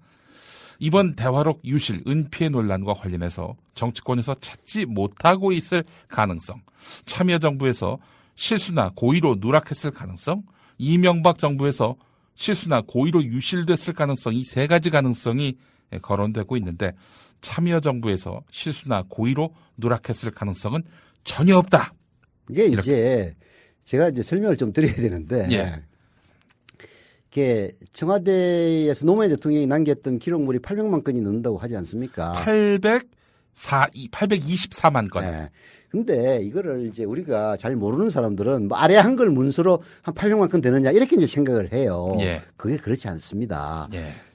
이번 대화록 유실, 은폐 논란과 관련해서 정치권에서 찾지 못하고 있을 가능성, 참여정부에서 실수나 고의로 누락했을 가능성, 이명박 정부에서 실수나 고의로 유실됐을 가능성, 이 세 가지 가능성이 거론되고 있는데 참여정부에서 실수나 고의로 누락했을 가능성은 전혀 없다. 이게 이제 제가 이제 설명을 좀 드려야 되는데 이게 청와대에서 노무현 대통령이 남겼던 기록물이 800만 건이 넘는다고 하지 않습니까? 824만 건. 네. 근데 이거를 이제 우리가 잘 모르는 사람들은 뭐 아래 한글 문서로 한 800만 건 되느냐 이렇게 이제 생각을 해요. 그게 그렇지 않습니다.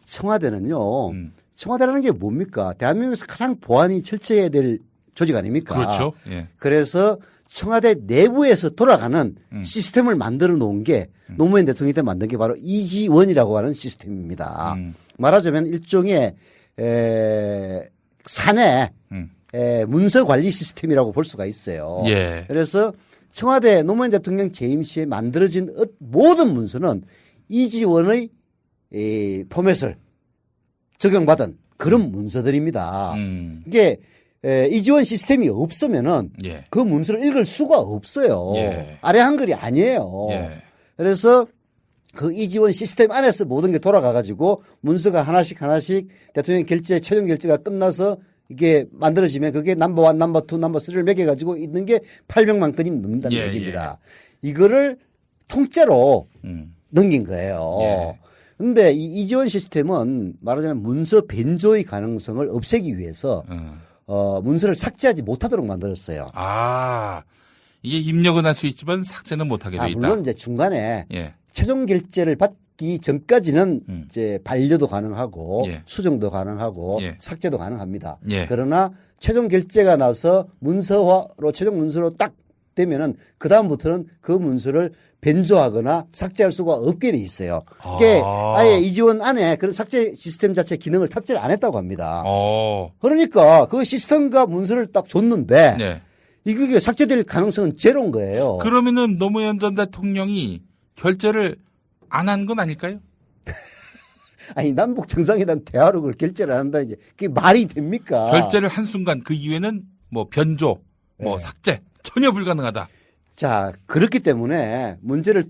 청와대는요. 청와대라는 게 뭡니까? 대한민국에서 가장 보안이 철저해야 될 조직 아닙니까? 그렇죠. 그래서 청와대 내부에서 돌아가는 시스템을 만들어 놓은 게 노무현 대통령이 때 만든 게 바로 이지원이라고 하는 시스템입니다. 말하자면 일종의 사내 문서 관리 시스템이라고 볼 수가 있어요. 예. 그래서 청와대 노무현 대통령 재임 시에 만들어진 모든 문서는 이지원의 포맷을 적용받은 그런 문서들입니다. 이게 이지원 시스템이 없으면은 예. 그 문서를 읽을 수가 없어요. 예. 아래 한글이 아니에요. 예. 그래서 그 이지원 시스템 안에서 모든 게 돌아가가지고 문서가 하나씩 대통령 결재, 최종 결재가 끝나서 이게 만들어지면 그게 넘버 1, 넘버 2, 넘버 3를 매겨가지고 있는 게 800만 건이 넘는다는 예, 얘기입니다. 이거를 통째로 넘긴 거예요. 그런데 이 이지원 시스템은 말하자면 문서 변조의 가능성을 없애기 위해서 문서를 삭제하지 못하도록 만들었어요. 아, 이게 입력은 할 수 있지만 삭제는 못하게 돼 있다. 물론 이제 중간에 예. 최종 결재를 받기 전까지는 이제 반려도 가능하고 예. 수정도 가능하고 예. 삭제도 가능합니다. 예. 그러나 최종 결재가 나서 문서화로 최종 문서로 딱 되면은 그 다음부터는 그 문서를 변조하거나 삭제할 수가 없게 돼 있어요. 그게 아예 이지원 안에 그런 삭제 시스템 자체 기능을 탑재를 안 했다고 합니다. 그러니까 그 시스템과 문서를 딱 줬는데 네. 이게 삭제될 가능성은 제로인 거예요. 그러면은 노무현 전 대통령이 결재를 안 한 건 아닐까요? 아니 남북 정상회담 대화록을 결재를 안 한다 이제 그게 말이 됩니까? 결재를 한 순간 그 이후에는 뭐 변조, 뭐 삭제 전혀 불가능하다. 자 그렇기 때문에 문서를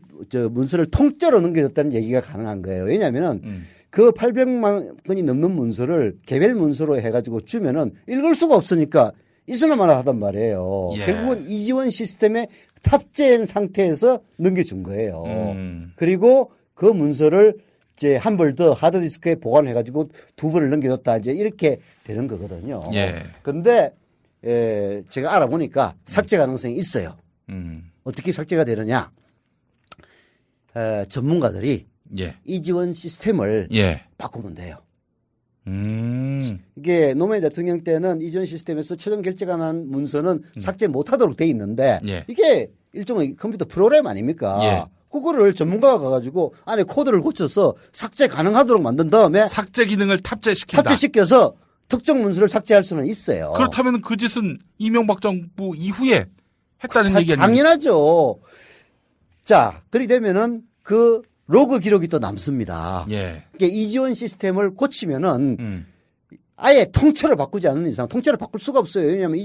통째로 넘겨줬다는 얘기가 가능한 거예요. 왜냐하면은 그 800만 건이 넘는 문서를 개별 문서로 해가지고 주면은 읽을 수가 없으니까 있으나마나 하단 말이에요. 예. 결국은 이지원 시스템에 탑재한 상태에서 넘겨준 거예요. 그리고 그 문서를 이제 한 벌 더 하드디스크에 보관해가지고 2벌을 넘겨줬다 이제 이렇게 되는 거거든요. 예. 근데 제가 알아보니까 삭제 가능성이 있어요. 어떻게 삭제가 되느냐? 전문가들이 예. 이지원 시스템을 예. 바꾸면 돼요. 이게 노무현 대통령 때는 이지원 시스템에서 최종 결재가 난 문서는 삭제 못하도록 돼 있는데 예. 이게 일종의 컴퓨터 프로그램 아닙니까? 예. 그거를 전문가가 가가지고 안에 코드를 고쳐서 삭제 가능하도록 만든 다음에 삭제 기능을 탑재시킨다. 탑재시켜서 특정 문서를 삭제할 수는 있어요. 그렇다면 그 짓은 이명박 정부 이후에 했다는 얘기 아닙니까? 당연하죠. 자, 그리 되면은 그 로그 기록이 또 남습니다. 예. 그러니까 이지원 시스템을 고치면은 아예 통째로 바꾸지 않는 이상 통째로 바꿀 수가 없어요. 왜냐하면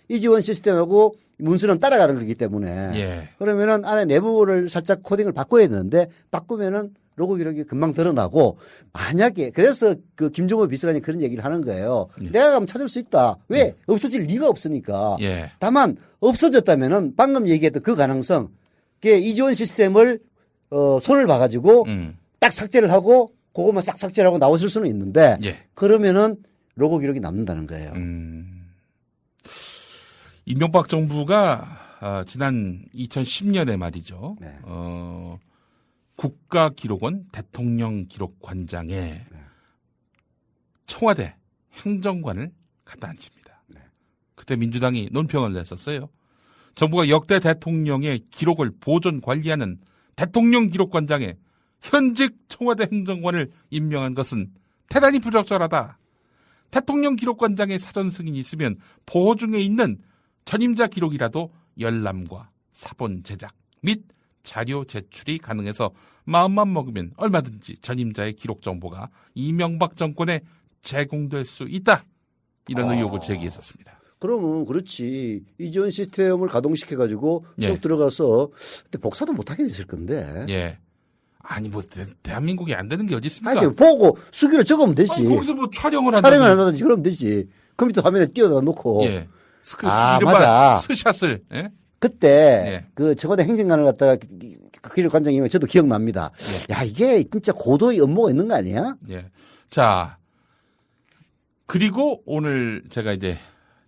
이지원 시스템하고 문서는 따라가는 거기 때문에. 예. 그러면은 안에 내부를 살짝 코딩을 바꿔야 되는데 바꾸면은 로그 기록이 금방 드러나고 만약에 그래서 그 김종호 비서관이 그런 얘기를 하는 거예요. 내가 가면 찾을 수 있다. 왜? 없어질 리가 없으니까. 예. 다만 없어졌다면은 방금 얘기했던 그 가능성, 그게 이지원 시스템을 손을 봐가지고 딱 삭제를 하고 그것만 싹 삭제를 하고 나오실 수는 있는데 예. 그러면은 로고 기록이 남는다는 거예요. 이명박 정부가 지난 2010년에 말이죠. 네. 국가기록원 대통령기록관장에 청와대 행정관을 갖다 앉힙니다. 네. 그때 민주당이 논평을 냈었어요. 정부가 역대 대통령의 기록을 보존 관리하는 대통령기록관장에 현직 청와대 행정관을 임명한 것은 대단히 부적절하다. 대통령기록관장의 사전 승인이 있으면 보호 중에 있는 전임자 기록이라도 열람과 사본 제작 및 자료 제출이 가능해서 마음만 먹으면 얼마든지 전임자의 기록 정보가 이명박 정권에 제공될 수 있다. 이런 의혹을 제기했었습니다. 그러면 그렇지. 이지원 시스템을 가동시켜가지고 쭉 예. 들어가서 그때 복사도 못하게 됐을 건데. 예. 아니 뭐 대한민국이 안 되는 게 어디 있습니까? 아니 보고 수기로 적으면 되지. 아니, 거기서 뭐 촬영을 한다든지 그러면 되지. 컴퓨터 화면에 띄워다 놓고. 예. 맞아. 스샷을. 예? 그때 예. 그 청와대 행정관을 갖다가 그 기록관장이면 저도 기억납니다. 예. 야 이게 진짜 고도의 업무가 있는 거 아니야? 예. 자 그리고 오늘 제가 이제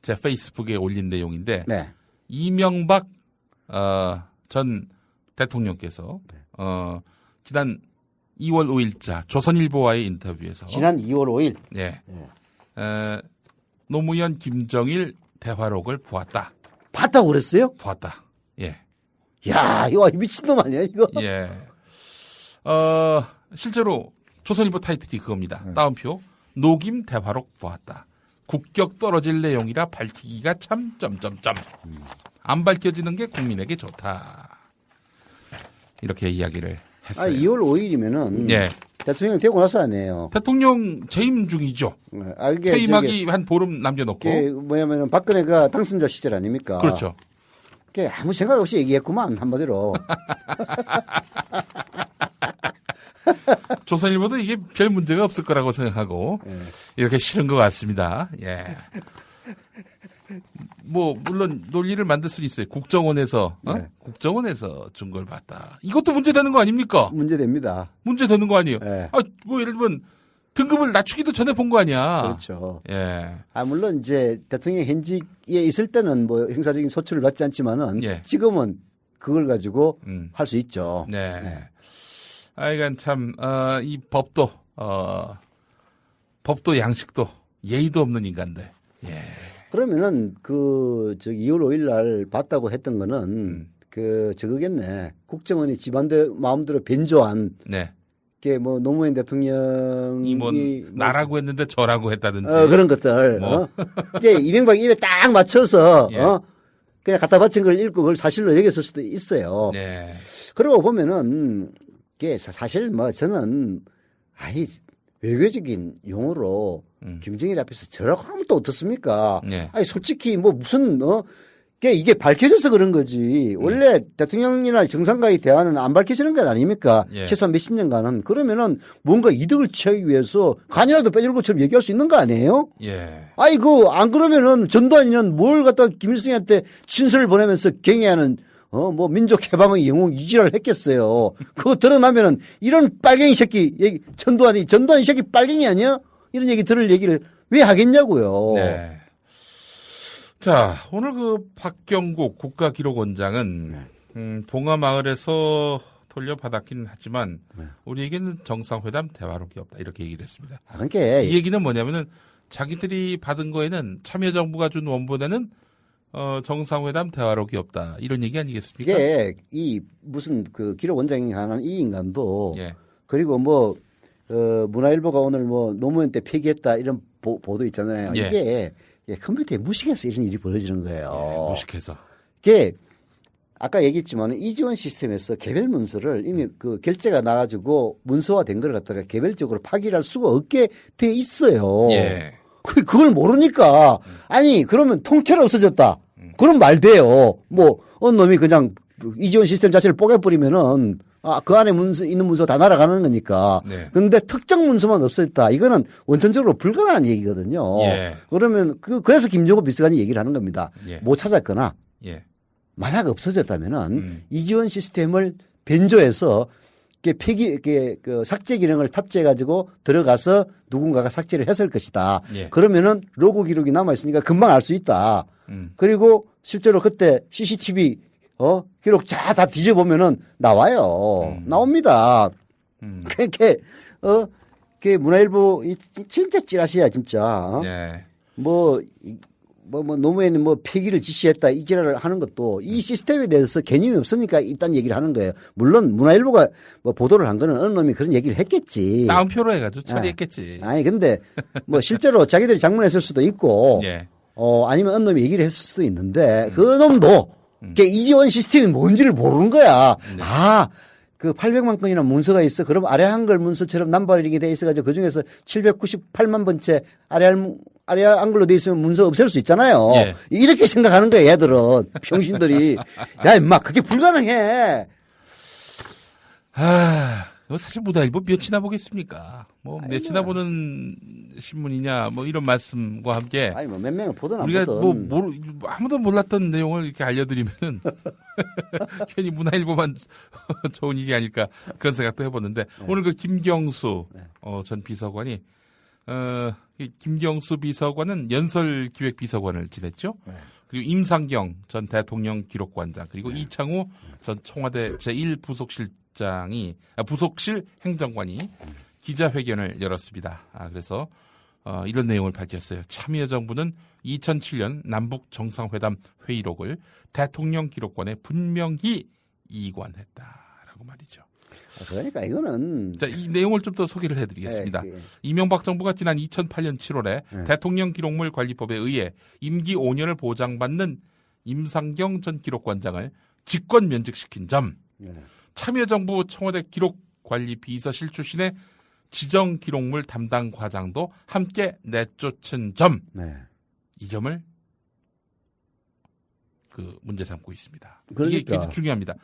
제 페이스북에 올린 내용인데 네. 이명박 전 대통령께서 지난 2월 5일자 조선일보와의 인터뷰에서 지난 2월 5일. 예. 노무현 김정일 대화록을 보았다. 봤다고 그랬어요? 보았다. 예. 야, 이거 미친놈 아니야, 이거? 예. 실제로 조선일보 타이틀이 그겁니다. 따옴표. 노김 대화록 보았다. 국격 떨어질 내용이라 밝히기가 참 점점점. 안 밝혀지는 게 국민에게 좋다. 이렇게 이야기를 했어요. 2월 5일이면은 예. 대통령 되고 나서 아니에요. 대통령 재임 중이죠. 퇴임하기 한 보름 남겨놓고. 뭐냐면은 박근혜가 당선자 시절 아닙니까? 그렇죠. 아무 생각 없이 얘기했구만 한마디로. 조선일보도 이게 별 문제가 없을 거라고 생각하고 이렇게 실은 것 같습니다. 예. 뭐 물론 논리를 만들 수는 있어요. 국정원에서 국정원에서 준 걸 봤다. 이것도 문제되는 거 아닙니까? 문제됩니다. 문제되는 거 아니에요? 뭐 예를 들면 등급을 낮추기도 전에 본 거 아니야. 그렇죠. 예. 물론 이제 대통령 현직에 있을 때는 뭐 형사적인 소출을 받지 않지만은 지금은 그걸 가지고 할 수 있죠. 네. 하여간 참 이 법도 양식도 예의도 없는 인간들. 예. 그러면은 2월 5일 날 봤다고 했던 거는 저거겠네. 국정원이 집안대 마음대로 변조한. 네. 게 뭐 노무현 대통령이 뭐 나라고 했는데 저라고 했다든지 그런 것들. 이게 이명박 입에 딱 맞춰서 그냥 갖다 바친 걸 읽고 그걸 사실로 여겼을 수도 있어요. 네. 그러고 보면은 이게 사실 뭐 저는 외교적인 용어로 김정일 앞에서 저라고 하면 또 어떻습니까? 솔직히 뭐 무슨 이게 밝혀져서 그런 거지. 원래 대통령이나 정상과의 대화는 안 밝혀지는 것 아닙니까? 최소한 몇십 년간은. 그러면은 뭔가 이득을 취하기 위해서 간이라도 빼줄 것처럼 얘기할 수 있는 거 아니에요? 안 그러면은 전두환이는 뭘 갖다 김일성한테 친서를 보내면서 경애하는 뭐 민족 해방의 영웅 이지랄을 했겠어요. 그거 드러나면은 이런 빨갱이 새끼 전두환이 새끼 빨갱이 아니야? 이런 얘기 들을 얘기를 왜 하겠냐고요. 네. 자, 오늘 박경국 국가기록원장은 봉화마을에서 돌려받았기는 하지만 우리에게는 정상회담 대화록이 없다 이렇게 얘기를 했습니다. 이 얘기는 뭐냐면은 자기들이 받은 거에는 참여정부가 준 원본에는 정상회담 대화록이 없다 이런 얘기 아니겠습니까? 이게 무슨 기록원장이 하는 이 인간도 그리고 뭐 문화일보가 오늘 뭐 노무현 때 폐기했다 이런 보도 있잖아요. 이게 컴퓨터에 무식해서 이런 일이 벌어지는 거예요. 무식해서. 이게 아까 얘기했지만 이지원 시스템에서 개별 문서를 이미 결제가 나가지고 문서화된 걸 갖다가 개별적으로 파기할 수가 없게 돼 있어요. 그걸 모르니까 그러면 통째로 없어졌다. 그럼 말 돼요. 뭐 어느 놈이 그냥 이지원 시스템 자체를 뽀개버리면은 그 안에 있는 문서 다 날아가는 거니까. 근데 특정 문서만 없어졌다. 이거는 원천적으로 불가능한 얘기거든요. 그러면 그래서 김종국 비서관이 얘기를 하는 겁니다. 못 찾았거나 만약 없어졌다면은 이지원 시스템을 변조해서 삭제 기능을 탑재해가지고 들어가서 누군가가 삭제를 했을 것이다. 그러면은 로그 기록이 남아있으니까 금방 알 수 있다. 그리고 실제로 그때 CCTV 기록 다 뒤져보면은 나와요. 나옵니다. 문화일보 진짜 찌라시야 진짜. 뭐 노무현이 뭐 폐기를 지시했다 이 지랄을 하는 것도 이 시스템에 대해서 개념이 없으니까 일단 얘기를 하는 거예요. 물론 문화일보가 뭐 보도를 한 거는 어느 놈이 그런 얘기를 했겠지. 다운표로 해가지고 처리했겠지. 근데 뭐 실제로 자기들이 장문했을 수도 있고 아니면 어느 놈이 얘기를 했을 수도 있는데 그 놈도 이지원 시스템이 뭔지를 모르는 거야. 800만 건이나 문서가 있어. 그럼 아래 한글 문서처럼 남발이 돼 있어가지고 그 중에서 798만 번째 아래 한글로 돼 있으면 문서 없앨 수 있잖아요. 이렇게 생각하는 거야, 얘들은. 병신들이. 야, 임마, 그게 불가능해. 사실 문화일보 몇이나 보겠습니까? 뭐 몇이나 보는 신문이냐 뭐 이런 말씀과 함께 뭐 몇 명을 보든 안 우리가 보든 뭐 아무도 몰랐던 내용을 이렇게 알려드리면은 괜히 문화일보만 좋은 일이 아닐까 그런 생각도 해보는데 오늘 김경수 전 비서관이 김경수 비서관은 연설기획비서관을 지냈죠. 그리고 임상경 전 대통령 기록관장 그리고 이창호 전 청와대 제1부속실 행정관이 기자회견을 열었습니다. 그래서 이런 내용을 밝혔어요. 참여정부는 2007년 남북 정상회담 회의록을 대통령 기록관에 분명히 이관했다라고 말이죠. 그러니까 이거는 자, 이 내용을 좀 더 소개를 해드리겠습니다. 네, 이명박 정부가 지난 2008년 7월에 대통령 기록물 관리법에 의해 임기 5년을 보장받는 임상경 전 기록관장을 직권 면직시킨 점, 참여정부 청와대 기록관리비서실 출신의 지정 기록물 담당 과장도 함께 내쫓은 점, 이 점을 그 문제 삼고 있습니다. 그러니까. 이게 굉장히 중요합니다.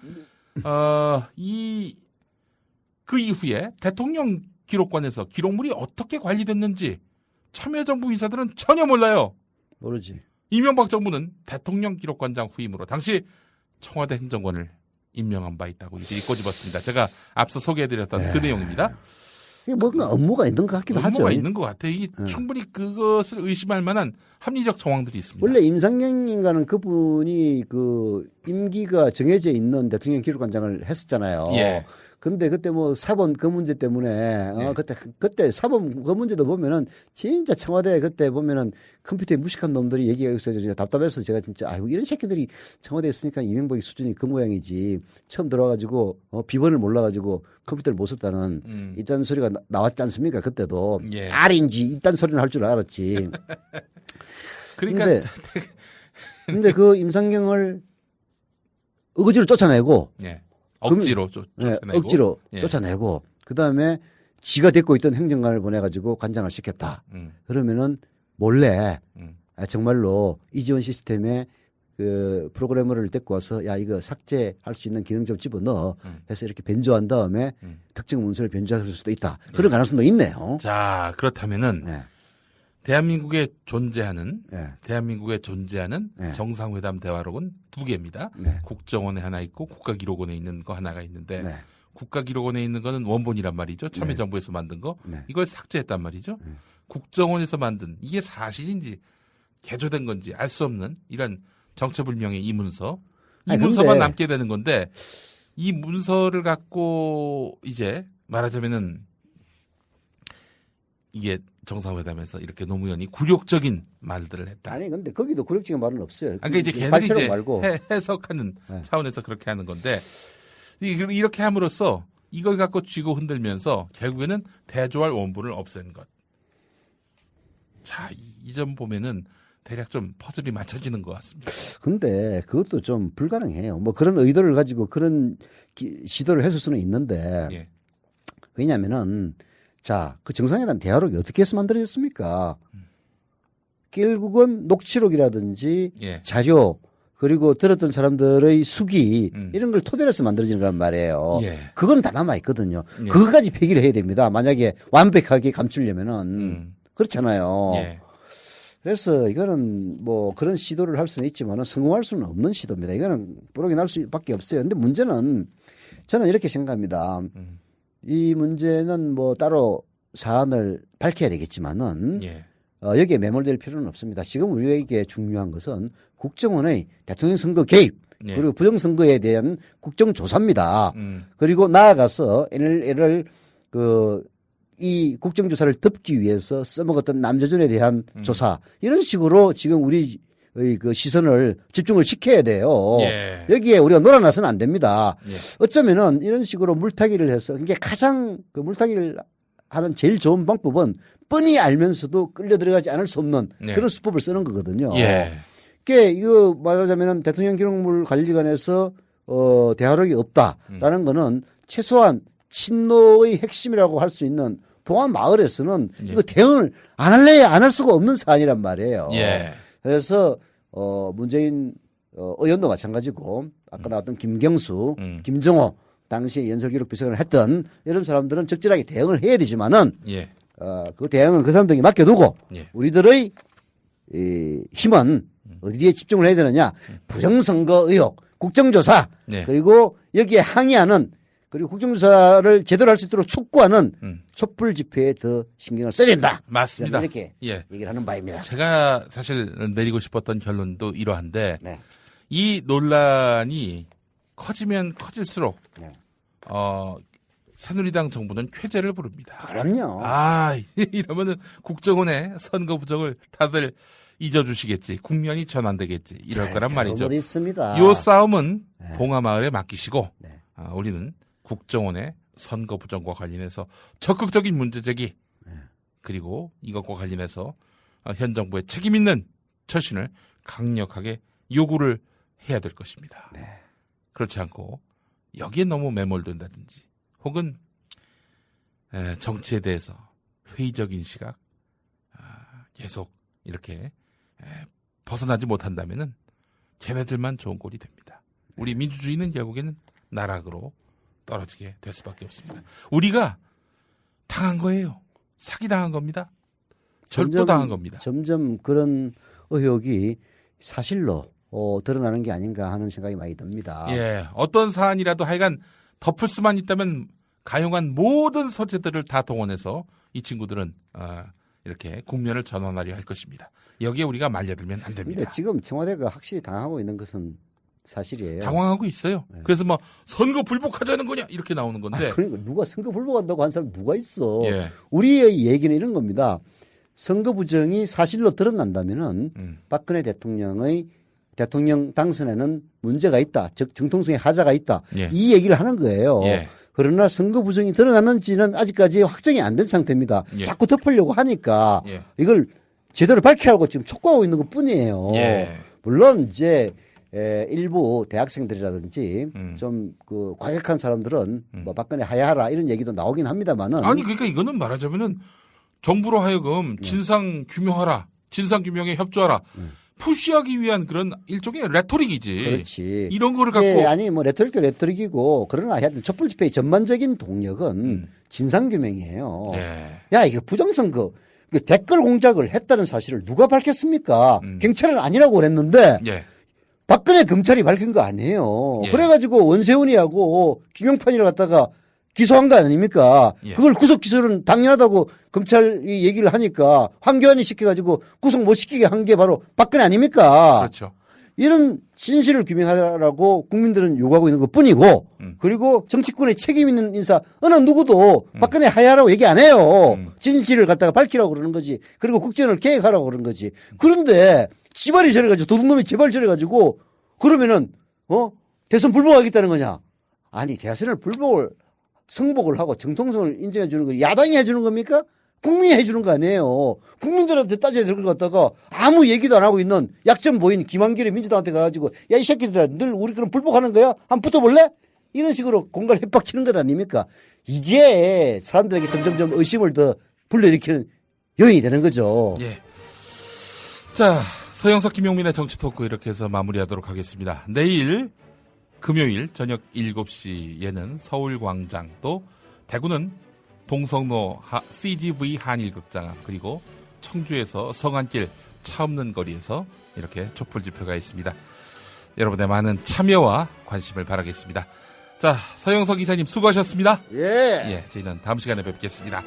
그 이후에 대통령 기록관에서 기록물이 어떻게 관리됐는지 참여정부 인사들은 전혀 몰라요. 모르지. 이명박 정부는 대통령 기록관장 후임으로 당시 청와대 행정관을 임명한 바 있다고 이들이 꼬집었습니다. 제가 앞서 소개해드렸던 그 내용입니다. 이게 뭔가 업무가 있는 것 같기도 하죠. 업무가 있는 것 같아요. 이게 충분히 그것을 의심할 만한 합리적 정황들이 있습니다. 원래 임상경 인가는 그분이 그 임기가 정해져 있는 대통령 기록관장을 했었잖아요. 예. 근데 그때 뭐 사본 그 문제 때문에 그때 사본 그 문제도 보면은 진짜 청와대 그때 보면은 컴퓨터에 무식한 놈들이 얘기가 있어서 답답해서 제가 진짜 아이고 이런 새끼들이 청와대에 있으니까 이명박이 수준이 그 모양이지 처음 들어와가지고 비번을 몰라가지고 컴퓨터를 못 썼다는 이딴 소리가 나왔지 않습니까? 그때도 R인지 이딴 소리는 할 줄 알았지. 그러니까 근데 그 임상경을 억지로 쫓아내고. 억지로 쫓아내고. 억지로 쫓아내고 그다음에 지가 데리고 있던 행정관을 보내가지고 관장을 시켰다. 그러면은 몰래 정말로 이지원 시스템에 그 프로그래머를 데리고 와서 야 이거 삭제할 수 있는 기능 좀 집어넣어 해서 이렇게 변조한 다음에 특정 문서를 변조할 수도 있다. 그런 가능성도 있네요. 자 그렇다면은 대한민국에 존재하는 정상회담 대화록은 2개입니다. 국정원에 하나 있고 국가기록원에 있는 거 하나가 있는데 국가기록원에 있는 거는 원본이란 말이죠. 참여정부에서 만든 거. 이걸 삭제했단 말이죠. 국정원에서 만든 이게 사실인지 개조된 건지 알 수 없는 이런 정체불명의 이 문서. 이 문서만 남게 되는 건데 이 문서를 갖고 이제 말하자면은 이게 정상회담에서 이렇게 노무현이 굴욕적인 말들을 했다. 아니 근데 거기도 굴욕적인 말은 없어요. 그러니까 이제 걔들이 이제 해석하는 차원에서 그렇게 하는 건데 이렇게 함으로써 이걸 갖고 쥐고 흔들면서 결국에는 대조할 원본을 없앤 것. 자, 이 점 보면은 대략 좀 퍼즐이 맞춰지는 것 같습니다. 근데 그것도 좀 불가능해요. 뭐 그런 의도를 가지고 그런 시도를 했을 수는 있는데 왜냐하면은 자, 그 정상회담 대화록이 어떻게 해서 만들어졌습니까? 결국은 녹취록이라든지 자료 그리고 들었던 사람들의 수기 이런 걸 토대로 해서 만들어지는 거란 말이에요. 그건 다 남아있거든요. 그거까지 폐기를 해야 됩니다. 만약에 완벽하게 감추려면은 그렇잖아요. 그래서 이거는 뭐 그런 시도를 할 수는 있지만 성공할 수는 없는 시도입니다. 이거는 뿌록이 날 수밖에 없어요. 근데 문제는 저는 이렇게 생각합니다. 이 문제는 뭐 따로 사안을 밝혀야 되겠지만은 여기에 매몰될 필요는 없습니다. 지금 우리에게 중요한 것은 국정원의 대통령 선거 개입 그리고 부정선거에 대한 국정조사입니다. 그리고 나아가서 NLL을 이 국정조사를 덮기 위해서 써먹었던 남재준에 대한 조사 이런 식으로 지금 우리 그 시선을 집중을 시켜야 돼요. 여기에 우리가 놀아나서는 안 됩니다. 어쩌면은 이런 식으로 물타기를 해서 이게 가장 그 물타기를 하는 제일 좋은 방법은 뻔히 알면서도 끌려 들어가지 않을 수 없는 그런 수법을 쓰는 거거든요. 그게 이거 말하자면은 대통령 기록물 관리관에서 대화록이 없다라는 거는 최소한 친노의 핵심이라고 할 수 있는 봉안 마을에서는 이거 대응을 안 할래야 안 할 수가 없는 사안이란 말이에요. 그래서 문재인 의원도 마찬가지고 아까 나왔던 김경수, 김정호 당시 연설기록 비서관을 했던 이런 사람들은 적절하게 대응을 해야 되지만은 그 대응은 그 사람들에게 맡겨두고 우리들의 이 힘은 어디에 집중을 해야 되느냐? 부정선거 의혹, 국정조사 그리고 여기에 항의하는 그리고 국정조사를 제대로 할 수 있도록 촉구하는 촛불 집회에 더 신경을 써야 된다. 맞습니다. 이렇게 얘기를 하는 바입니다. 제가 사실 내리고 싶었던 결론도 이러한데 이 논란이 커지면 커질수록 새누리당 정부는 쾌재를 부릅니다. 그럼요. 이러면은 국정원의 선거 부정을 다들 잊어주시겠지. 국면이 전환되겠지. 이럴 거란 말이죠. 있습니다. 이 싸움은 봉하마을에 맡기시고 우리는 국정원의 선거 부정과 관련해서 적극적인 문제 제기 그리고 이것과 관련해서 현 정부의 책임 있는 처신을 강력하게 요구를 해야 될 것입니다. 네. 그렇지 않고 여기에 너무 매몰된다든지 혹은 정치에 대해서 회의적인 시각 계속 이렇게 벗어나지 못한다면은 걔네들만 좋은 꼴이 됩니다. 우리 민주주의는 결국에는 나락으로 떨어지게 될 수밖에 없습니다. 우리가 당한 거예요. 사기당한 겁니다. 절도당한 겁니다. 점점 그런 의혹이 사실로 드러나는 게 아닌가 하는 생각이 많이 듭니다. 예, 어떤 사안이라도 하여간 덮을 수만 있다면 가용한 모든 소재들을 다 동원해서 이 친구들은 이렇게 국면을 전환하려 할 것입니다. 여기에 우리가 말려들면 안 됩니다. 근데 지금 청와대가 확실히 당하고 있는 것은 사실이에요. 당황하고 있어요. 네. 그래서 뭐 선거 불복하자는 거냐 이렇게 나오는 건데. 그러니까 누가 선거 불복한다고 한 사람 누가 있어. 예. 우리의 얘기는 이런 겁니다. 선거 부정이 사실로 드러난다면은 박근혜 대통령의 대통령 당선에는 문제가 있다. 즉 정통성에 하자가 있다. 예. 이 얘기를 하는 거예요. 예. 그러나 선거 부정이 드러났는지는 아직까지 확정이 안 된 상태입니다. 예. 자꾸 덮으려고 하니까 예. 이걸 제대로 밝히라고 지금 촉구하고 있는 것 뿐이에요. 예. 물론 이제 일부 대학생들이라든지 좀 그 과격한 사람들은 뭐 박근혜 하야하라 이런 얘기도 나오긴 합니다만은 아니 그러니까 이거는 말하자면은 정부로 하여금 진상 규명하라, 진상 규명에 협조하라. 푸시하기 위한 그런 일종의 레토릭이지. 그렇지. 이런 거를 갖고. 예, 아니, 뭐, 레토릭도 레토릭이고, 그러나 하여튼 촛불 집회의 전반적인 동력은 진상규명이에요. 예. 야, 이거 부정선거, 댓글 공작을 했다는 사실을 누가 밝혔습니까? 경찰은 아니라고 그랬는데, 예. 박근혜 검찰이 밝힌 거 아니에요. 예. 그래가지고 원세훈이하고 김용판이를 갖다가 기소한 거 아닙니까? 예. 그걸 구속 기소는 당연하다고 검찰이 얘기를 하니까 황교안이 시켜가지고 구속 못 시키게 한 게 바로 박근혜 아닙니까? 그렇죠. 이런 진실을 규명하라고 국민들은 요구하고 있는 것 뿐이고, 그리고 정치권의 책임 있는 인사 어느 누구도 박근혜 하야라고 얘기 안 해요. 진실을 갖다가 밝히라고 그러는 거지. 그리고 국정을 계획하라고 그러는 거지. 그런데 지발이 저래가지고 도둑놈이 제발 저래가지고 그러면은 대선 불복하겠다는 거냐? 아니 대선을 승복을 하고 정통성을 인정해 주는 거 야당이 해주는 겁니까? 국민이 해주는 거 아니에요. 국민들한테 따져야 될 것 같다가 아무 얘기도 안 하고 있는 약점 보인 김한길이 민주당한테 가가지고 야 이 새끼들아 늘 우리 그럼 불복하는 거야? 한번 붙어볼래? 이런 식으로 공갈 협박치는 것 아닙니까? 이게 사람들에게 점점점 의심을 더 불러일으키는 요인이 되는 거죠. 예. 자, 서영석 김용민의 정치 토크 이렇게 해서 마무리하도록 하겠습니다. 내일 금요일 저녁 7시에는 서울광장 또 대구는 동성로 CGV 한일극장 앞 그리고 청주에서 성안길 차 없는 거리에서 이렇게 촛불 집회가 있습니다. 여러분의 많은 참여와 관심을 바라겠습니다. 자, 서영석 이사님 수고하셨습니다. 예. 예, 저희는 다음 시간에 뵙겠습니다.